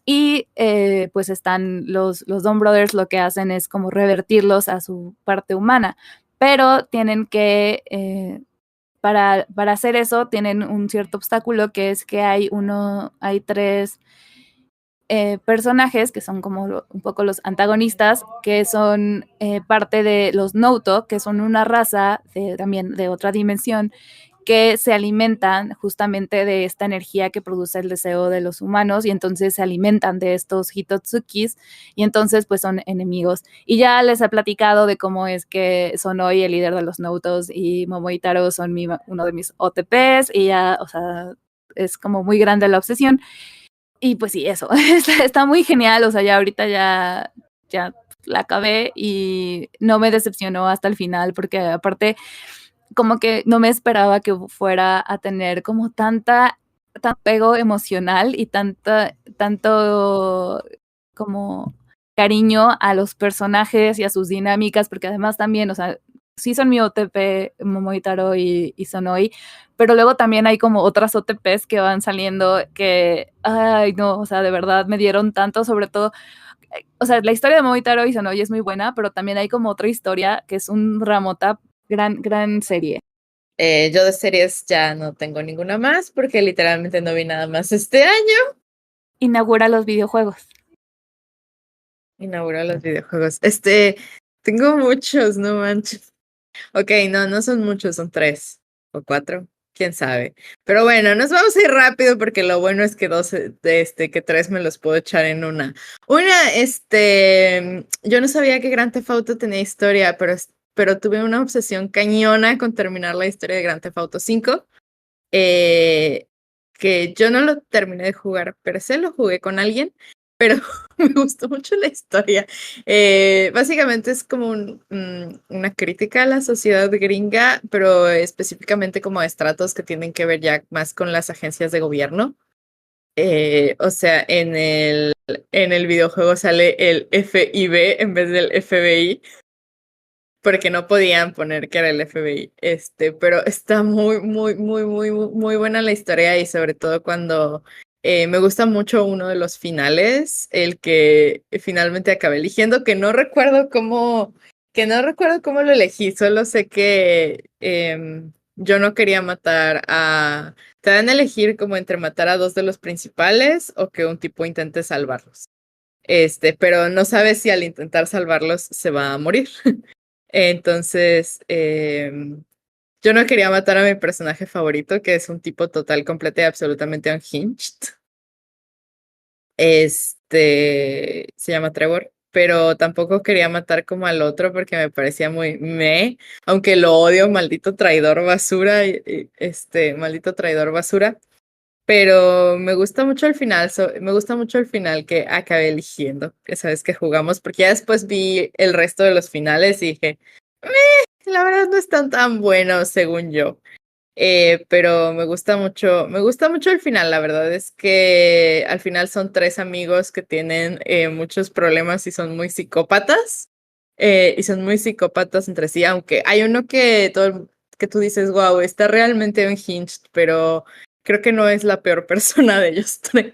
Y pues están los Don Brothers, lo que hacen es como revertirlos a su parte humana, pero tienen que... para hacer eso tienen un cierto obstáculo, que es que hay 3 personajes que son como un poco los antagonistas, que son parte de los Nouto, que son una raza también de otra dimensión, que se alimentan justamente de esta energía que produce el deseo de los humanos, y entonces se alimentan de estos Hitotsukis, y entonces pues son enemigos. Y ya les he platicado de cómo es que Sonoi, el líder de los Noutos, y Momoitaro son uno de mis OTPs, y ya, o sea, es como muy grande la obsesión. Y pues sí, eso, está muy genial, o sea, ya ahorita ya la acabé y no me decepcionó hasta el final, porque aparte como que no me esperaba que fuera a tener como tanto apego emocional y tanto como cariño a los personajes y a sus dinámicas, porque además también, o sea, sí son mi OTP Momoitaro y Sonoi, pero luego también hay como otras OTPs que van saliendo que, ay, no, o sea, de verdad me dieron tanto, sobre todo, o sea, la historia de Momoitaro y Sonoi es muy buena, pero también hay como otra historia que es un Ramota, gran serie.
Yo de series ya no tengo ninguna más porque literalmente no vi nada más este año.
Inaugura los videojuegos.
Inaugura los videojuegos. Tengo muchos, no manches. Ok, no son muchos, son 3 o 4, quién sabe. Pero bueno, nos vamos a ir rápido porque lo bueno es que que 3 me los puedo echar en una. Yo no sabía que Grand Theft Auto tenía historia, pero tuve una obsesión cañona con terminar la historia de Grand Theft Auto 5. Que que yo no lo terminé de jugar, pero se lo jugué con alguien, pero me gustó mucho la historia. Básicamente es como una crítica a la sociedad gringa, pero específicamente como a estratos que tienen que ver ya más con las agencias de gobierno. O sea, en el videojuego sale el FIB en vez del FBI, porque no podían poner que era el FBI. Pero está muy buena la historia y sobre todo cuando me gusta mucho uno de los finales, el que finalmente acabé eligiendo, que no recuerdo cómo lo elegí, solo sé que yo no quería matar a... Te dan a elegir como entre matar a dos de los principales o que un tipo intente salvarlos. Pero no sabes si al intentar salvarlos se va a morir. Entonces, yo no quería matar a mi personaje favorito, que es un tipo total, completo y absolutamente unhinged. Se llama Trevor, pero tampoco quería matar como al otro porque me parecía muy aunque lo odio, maldito traidor basura, maldito traidor basura. Pero me gusta mucho el final, me gusta mucho el final que acabé eligiendo, que sabes que jugamos, porque ya después vi el resto de los finales y dije, la verdad no están tan buenos según yo. Pero me gusta mucho el final. La verdad es que al final son tres amigos que tienen muchos problemas y son muy psicópatas. Y son muy psicópatas entre sí, aunque hay uno que tú dices, wow, está realmente unhinged, pero creo que no es la peor persona de ellos tres.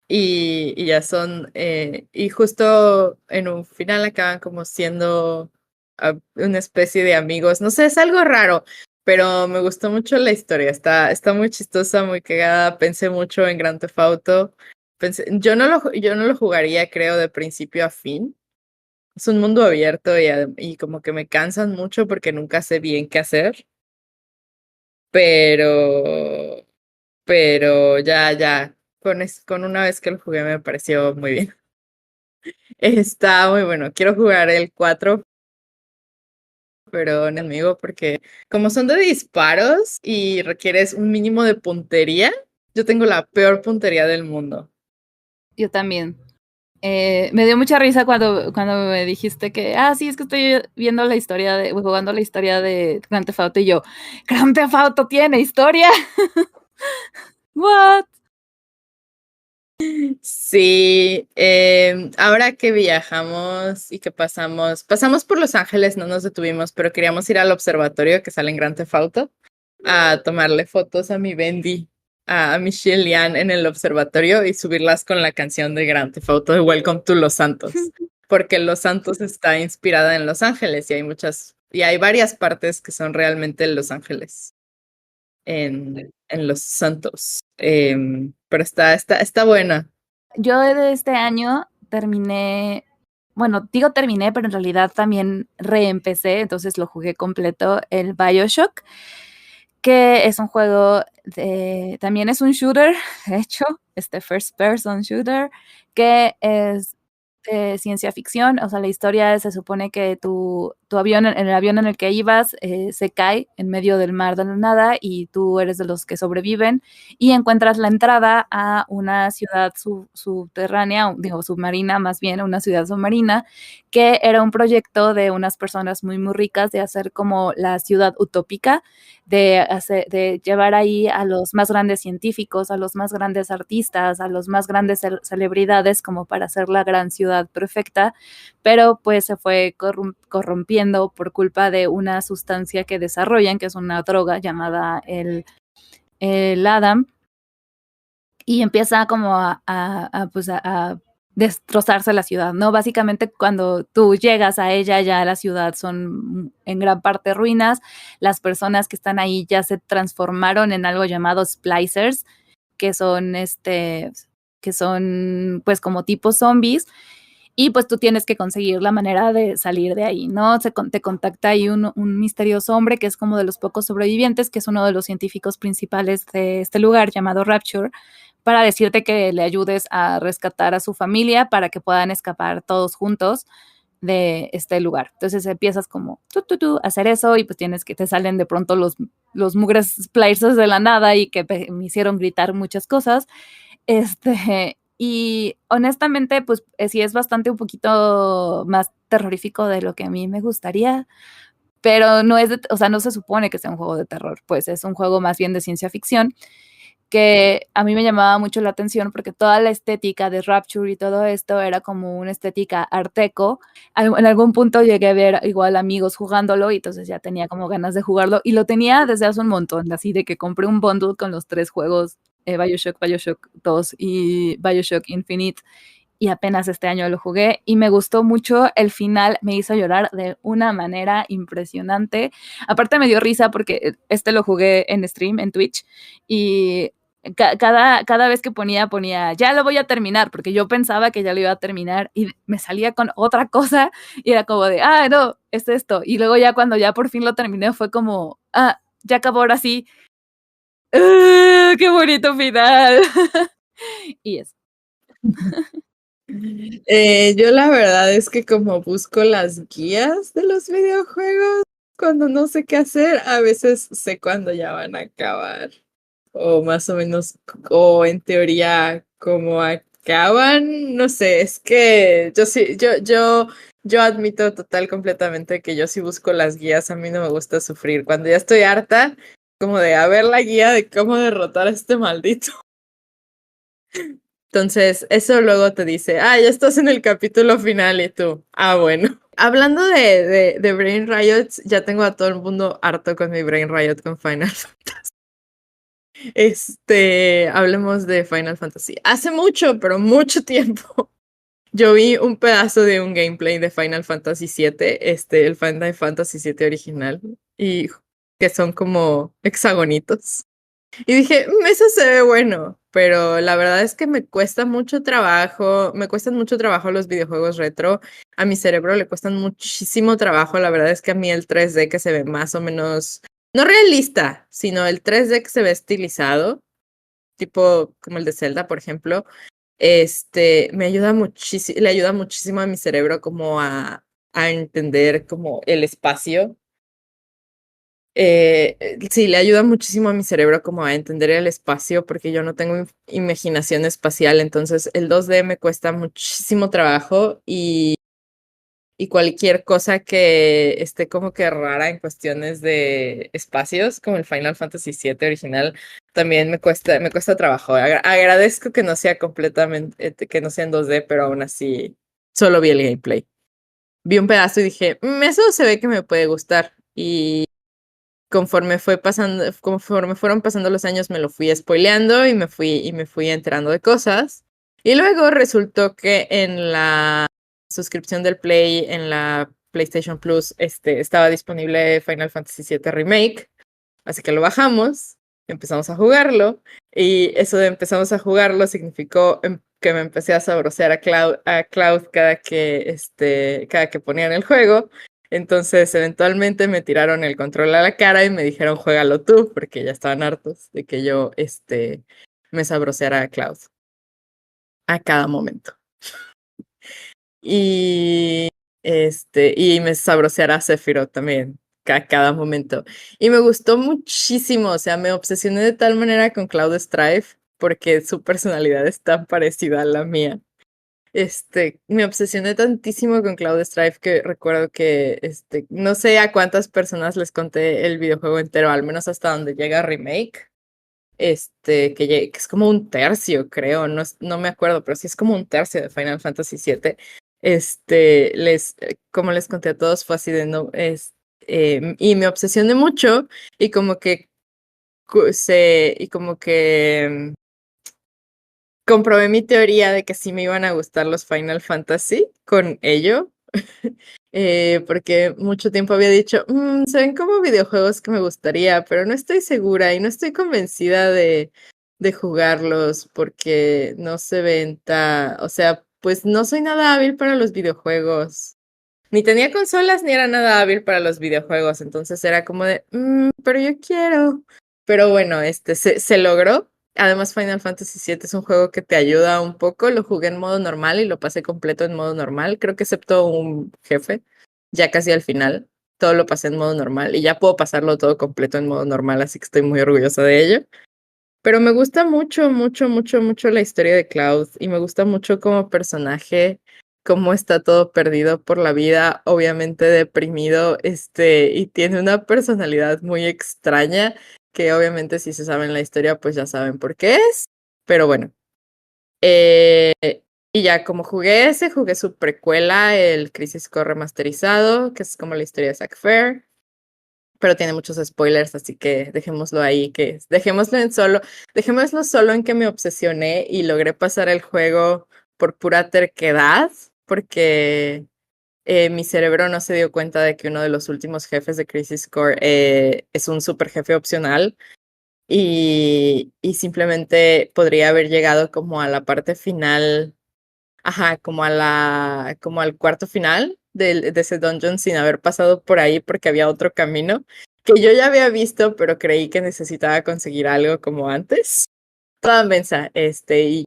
Y ya son, y justo en un final acaban como siendo una especie de amigos. No sé, es algo raro, pero me gustó mucho la historia. Está muy chistosa, muy cagada. Pensé mucho en Grand Theft Auto. Yo no lo jugaría, creo, de principio a fin. Es un mundo abierto y como que me cansan mucho porque nunca sé bien qué hacer. Pero, pero ya, con una vez que lo jugué me pareció muy bien. Está muy bueno. Quiero jugar el 4, pero enemigo, porque como son de disparos y requieres un mínimo de puntería, yo tengo la peor puntería del mundo.
Yo también. Me dio mucha risa cuando me dijiste que, sí, es que estoy viendo la historia jugando la historia de Grand Theft Auto y yo, ¿Grand Theft Auto tiene historia? ¿What?
Sí, ahora que viajamos y que pasamos por Los Ángeles, no nos detuvimos, pero queríamos ir al observatorio que sale en Grand Theft Auto a tomarle fotos a mi Bendy, a Michelle Lian en el observatorio y subirlas con la canción de Grand Theft Auto de Welcome to Los Santos, porque Los Santos está inspirada en Los Ángeles y hay varias partes que son realmente Los Ángeles en Los Santos. Pero está buena.
Yo de este año terminé, bueno, digo terminé, pero en realidad también reempecé, entonces lo jugué completo, el BioShock, que es un juego también es un shooter, de hecho, first person shooter, que es ciencia ficción. O sea, la historia se supone que tu avión, en el avión en el que ibas, se cae en medio del mar de la nada y tú eres de los que sobreviven y encuentras la entrada a una ciudad subterránea, digo submarina más bien, una ciudad submarina, que era un proyecto de unas personas muy ricas de hacer como la ciudad utópica, de llevar ahí a los más grandes científicos, a los más grandes artistas, a los más grandes celebridades como para hacer la gran ciudad perfecta, pero pues se fue corrompiendo por culpa de una sustancia que desarrollan, que es una droga llamada el Adam, y empieza como a destrozarse la ciudad, ¿no? Básicamente cuando tú llegas a ella, ya la ciudad son en gran parte ruinas, las personas que están ahí ya se transformaron en algo llamado splicers, que son pues como tipo zombies, y pues tú tienes que conseguir la manera de salir de ahí, ¿no? Te contacta ahí un misterioso hombre que es como de los pocos sobrevivientes, que es uno de los científicos principales de este lugar llamado Rapture, para decirte que le ayudes a rescatar a su familia para que puedan escapar todos juntos. de este lugar. Entonces empiezas como a hacer eso y pues tienes que te salen de pronto los mugres splicers de la nada y que me hicieron gritar muchas cosas. Y honestamente, pues sí es bastante un poquito más terrorífico de lo que a mí me gustaría, pero no es, o sea, no se supone que sea un juego de terror, pues es un juego más bien de ciencia ficción, que a mí me llamaba mucho la atención porque toda la estética de Rapture y todo esto era como una estética art deco. En algún punto llegué a ver igual amigos jugándolo y entonces ya tenía como ganas de jugarlo y lo tenía desde hace un montón, así de que compré un bundle con los 3 juegos, BioShock 2 y BioShock Infinite, y apenas este año lo jugué y me gustó mucho. El final me hizo llorar de una manera impresionante. Aparte me dio risa porque lo jugué en stream, en Twitch, y cada vez que ponía, ya lo voy a terminar, porque yo pensaba que ya lo iba a terminar y me salía con otra cosa y era como de, no, es esto. Y luego ya cuando ya por fin lo terminé fue como, ya acabó ahora sí. ¡Qué bonito final! Y eso.
Yo la verdad es que como busco las guías de los videojuegos, cuando no sé qué hacer, a veces sé cuándo ya van a acabar. O más o menos, o en teoría, cómo acaban. No sé, es que yo sí, yo admito completamente que yo sí busco las guías, a mí no me gusta sufrir. Cuando ya estoy harta, como de a ver la guía de cómo derrotar a este maldito. Entonces, eso luego te dice, ya estás en el capítulo final y tú, bueno. Hablando de Brain Riots, ya tengo a todo el mundo harto con mi Brain Riot con Final Fantasy. Hablemos de Final Fantasy. Hace mucho, pero mucho tiempo, yo vi un pedazo de un gameplay de Final Fantasy VII, el Final Fantasy VII original, y que son como hexagonitos. Y dije, eso se ve bueno, pero la verdad es que me cuestan mucho trabajo los videojuegos retro. A mi cerebro le cuestan muchísimo trabajo. La verdad es que a mí el 3D que se ve más o menos, no realista, sino el 3D que se ve estilizado, tipo como el de Zelda, por ejemplo, me ayuda muchísimo, le ayuda muchísimo a mi cerebro como a entender como el espacio. Sí, le ayuda muchísimo a mi cerebro como a entender el espacio porque yo no tengo imaginación espacial, entonces el 2D me cuesta muchísimo trabajo y cualquier cosa que esté como que rara en cuestiones de espacios, como el Final Fantasy VII original, también me cuesta trabajo. Agradezco que no sea completamente, que no sea en 2D, pero aún así solo vi el gameplay. Vi un pedazo y dije, eso se ve que me puede gustar. Y conforme fueron pasando los años, me lo fui spoileando y me fui enterando de cosas. Y luego resultó que en la suscripción del Play, en la PlayStation Plus, estaba disponible Final Fantasy VII Remake. Así que lo bajamos, empezamos a jugarlo. Y eso de empezamos a jugarlo significó que me empecé a sabrosear a Cloud cada que ponían el juego. Entonces, eventualmente me tiraron el control a la cara y me dijeron, juégalo tú, porque ya estaban hartos de que yo, me sabroseara a Cloud a cada momento. Y, y me sabroseara a Sephiroth también, a cada momento. Y me gustó muchísimo, o sea, me obsesioné de tal manera con Cloud Strife, porque su personalidad es tan parecida a la mía. Me obsesioné tantísimo con Cloud Strife que recuerdo que, no sé a cuántas personas les conté el videojuego entero, al menos hasta donde llega Remake, que es como un tercio, creo, no me acuerdo, pero sí es como un tercio de Final Fantasy VII. Como les conté a todos, fue así de no, y me obsesioné mucho y como que comprobé mi teoría de que sí me iban a gustar los Final Fantasy con ello, porque mucho tiempo había dicho, se ven como videojuegos que me gustaría, pero no estoy segura y no estoy convencida de jugarlos porque no se ven o sea, pues no soy nada hábil para los videojuegos. Ni tenía consolas ni era nada hábil para los videojuegos, entonces era como de, pero yo quiero. Pero bueno, se logró. Además, Final Fantasy VII es un juego que te ayuda un poco. Lo jugué en modo normal y lo pasé completo en modo normal. Creo que excepto un jefe, ya casi al final. Todo lo pasé en modo normal y ya puedo pasarlo todo completo en modo normal, así que estoy muy orgullosa de ello. Pero me gusta mucho, mucho, mucho, mucho la historia de Cloud y me gusta mucho como personaje, cómo está todo perdido por la vida, obviamente deprimido, y tiene una personalidad muy extraña que obviamente si se saben la historia pues ya saben por qué es, pero bueno. Eh, y ya como jugué su precuela, el Crisis Core remasterizado, que es como la historia de Zack Fair, pero tiene muchos spoilers, así que dejémoslo ahí, dejémoslo solo en que me obsesioné y logré pasar el juego por pura terquedad, porque mi cerebro no se dio cuenta de que uno de los últimos jefes de Crisis Core es un super jefe opcional y simplemente podría haber llegado como a la parte final, ajá, como al cuarto final de ese dungeon sin haber pasado por ahí porque había otro camino que yo ya había visto, pero creí que necesitaba conseguir algo como antes. Toda mensa, y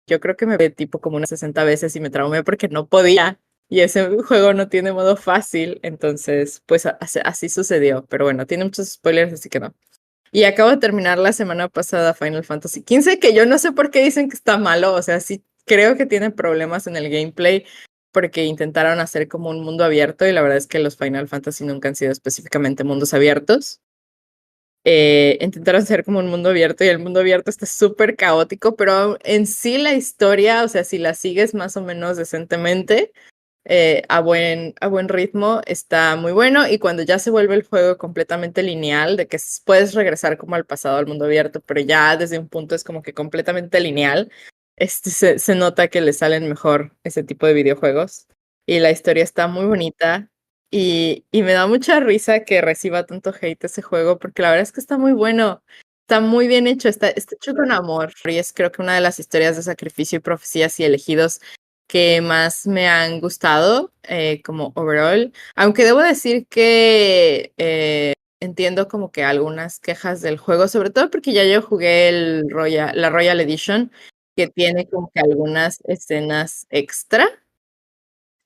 yo creo que me ve tipo como unas 60 veces y me traumé porque no podía. Y ese juego no tiene modo fácil, entonces pues así sucedió. Pero bueno, tiene muchos spoilers, así que no. Y acabo de terminar la semana pasada Final Fantasy XV, que yo no sé por qué dicen que está malo, o sea, sí creo que tiene problemas en el gameplay porque intentaron hacer como un mundo abierto y la verdad es que los Final Fantasy nunca han sido específicamente mundos abiertos. Intentaron hacer como un mundo abierto y el mundo abierto está súper caótico, pero en sí la historia, o sea, si la sigues más o menos decentemente, a buen ritmo, está muy bueno y cuando ya se vuelve el juego completamente lineal, de que puedes regresar como al pasado al mundo abierto, pero ya desde un punto es como que completamente lineal, se nota que le salen mejor ese tipo de videojuegos y la historia está muy bonita y me da mucha risa que reciba tanto hate ese juego porque la verdad es que está muy bueno. Está muy bien hecho, está hecho con amor y es creo que una de las historias de sacrificio y profecías y elegidos que más me han gustado como overall, aunque debo decir que entiendo como que algunas quejas del juego, sobre todo porque ya yo jugué la Royal Edition, que tiene como que algunas escenas extra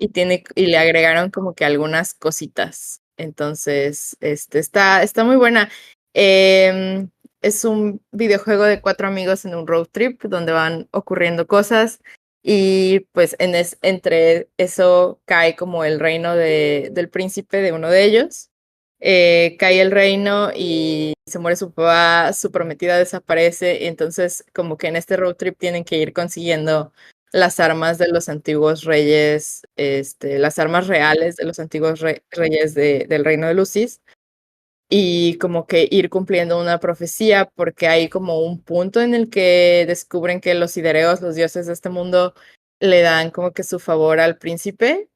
y le agregaron como que algunas cositas. Entonces, está muy buena. Em, es un videojuego de 4 amigos en un road trip donde van ocurriendo cosas y pues entre eso cae como el reino del príncipe de uno de ellos. Cae el reino y se muere su papá, su prometida desaparece, y entonces como que en este road trip tienen que ir consiguiendo las armas de los antiguos reyes, las armas reales de los antiguos reyes del reino de Lucis, y como que ir cumpliendo una profecía, porque hay como un punto en el que descubren que los sidereos, los dioses de este mundo, le dan como que su favor al príncipe,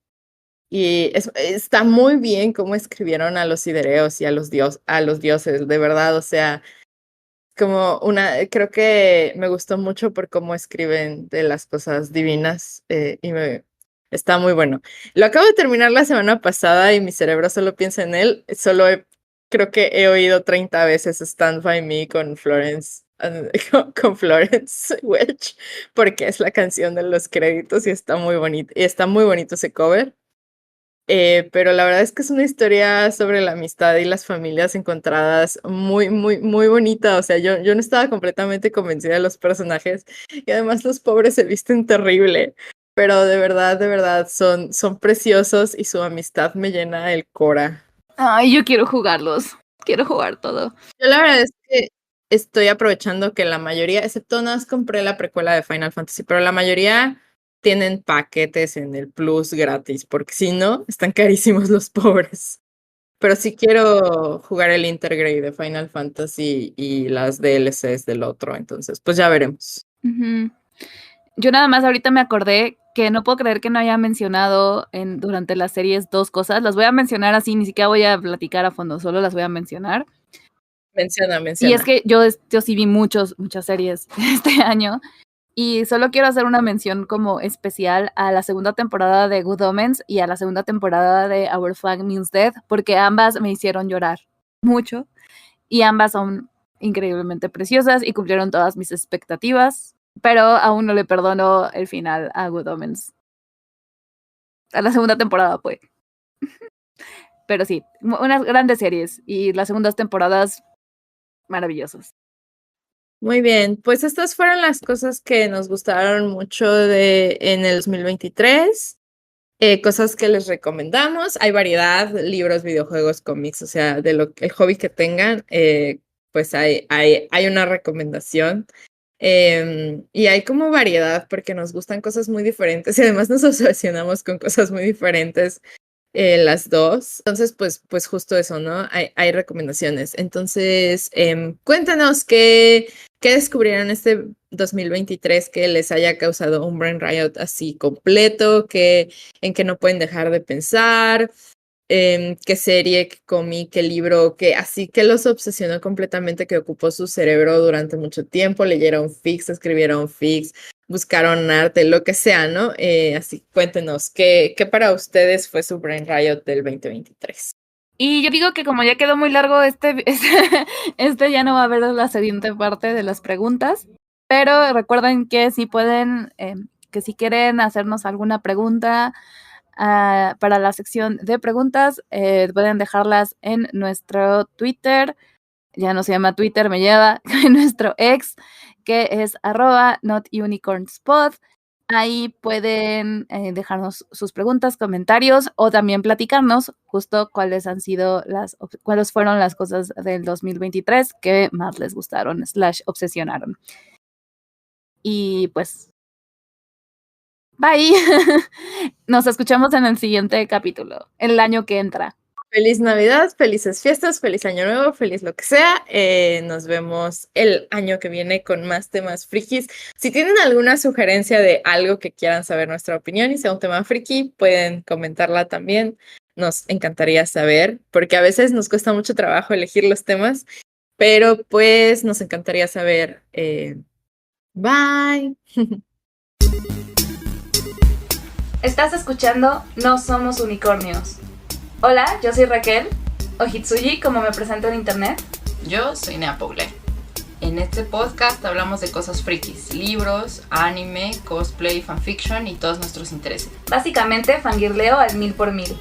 y está muy bien cómo escribieron a los sidereos y a los dioses, de verdad, o sea, creo que me gustó mucho por cómo escriben de las cosas divinas está muy bueno. Lo acabo de terminar la semana pasada y mi cerebro solo piensa en él. Creo que he oído 30 veces Stand By Me con Florence, con Florence Welch, porque es la canción de los créditos y está muy bonito, y está muy bonito ese cover. Pero la verdad es que es una historia sobre la amistad y las familias encontradas muy, muy, muy bonita. O sea, yo no estaba completamente convencida de los personajes y además los pobres se visten terrible, pero de verdad, son preciosos y su amistad me llena el cora.
Ay, yo quiero jugarlos. Quiero jugar todo.
Yo la verdad es que estoy aprovechando que la mayoría, excepto nada más compré la precuela de Final Fantasy, pero la mayoría tienen paquetes en el Plus gratis, porque si no, están carísimos los pobres. Pero sí quiero jugar el Intergrade de Final Fantasy y las DLCs del otro, entonces pues ya veremos.
Uh-huh. Yo nada más ahorita me acordé que no puedo creer que no haya mencionado durante las series 2 cosas. Las voy a mencionar así, ni siquiera voy a platicar a fondo, solo las voy a mencionar.
Menciona.
Y es que yo sí vi muchas series este año. Y solo quiero hacer una mención como especial a la segunda temporada de Good Omens y a la segunda temporada de Our Flag Means Death, porque ambas me hicieron llorar mucho y ambas son increíblemente preciosas y cumplieron todas mis expectativas, pero aún no le perdono el final a Good Omens. A la segunda temporada, pues. Pero sí, unas grandes series y las segundas temporadas maravillosas.
Muy bien, pues estas fueron las cosas que nos gustaron mucho en el 2023. Cosas que les recomendamos. Hay variedad, libros, videojuegos, cómics, o sea, el hobby que tengan, pues hay una recomendación. Y hay como variedad porque nos gustan cosas muy diferentes y además nos obsesionamos con cosas muy diferentes las dos. Entonces, pues justo eso, ¿no? Hay recomendaciones. Entonces, cuéntanos qué descubrieron este 2023 que les haya causado un brain riot así completo, en que no pueden dejar de pensar, qué serie, qué cómic, qué libro, que así que los obsesionó completamente, que ocupó su cerebro durante mucho tiempo, leyeron fics, escribieron fics, buscaron arte, lo que sea, ¿no? Así, cuéntenos, ¿qué para ustedes fue su brain riot del 2023?
Y yo digo que como ya quedó muy largo este ya no va a haber la siguiente parte de las preguntas, pero recuerden que si pueden, que si quieren hacernos alguna pregunta para la sección de preguntas, pueden dejarlas en nuestro Twitter, ya no se llama Twitter, me lleva, en nuestro ex, que es @notunicornspod. Ahí pueden dejarnos sus preguntas, comentarios o también platicarnos justo cuáles fueron las cosas del 2023 que más les gustaron / obsesionaron. Y pues, bye. Nos escuchamos en el siguiente capítulo, el año que entra.
Feliz Navidad, felices fiestas, feliz Año Nuevo, feliz lo que sea. Nos vemos el año que viene con más temas frikis. Si tienen alguna sugerencia de algo que quieran saber nuestra opinión y sea un tema friki, pueden comentarla también. Nos encantaría saber, porque a veces nos cuesta mucho trabajo elegir los temas, pero pues nos encantaría saber. Bye.
Estás escuchando No Somos Unicornios. Hola, yo soy Raquel, o Hitsuji, como me presento en internet.
Yo soy Nea Paule. En este podcast hablamos de cosas frikis, libros, anime, cosplay, fanfiction y todos nuestros intereses.
Básicamente, fangirleo al 1000 por 1000.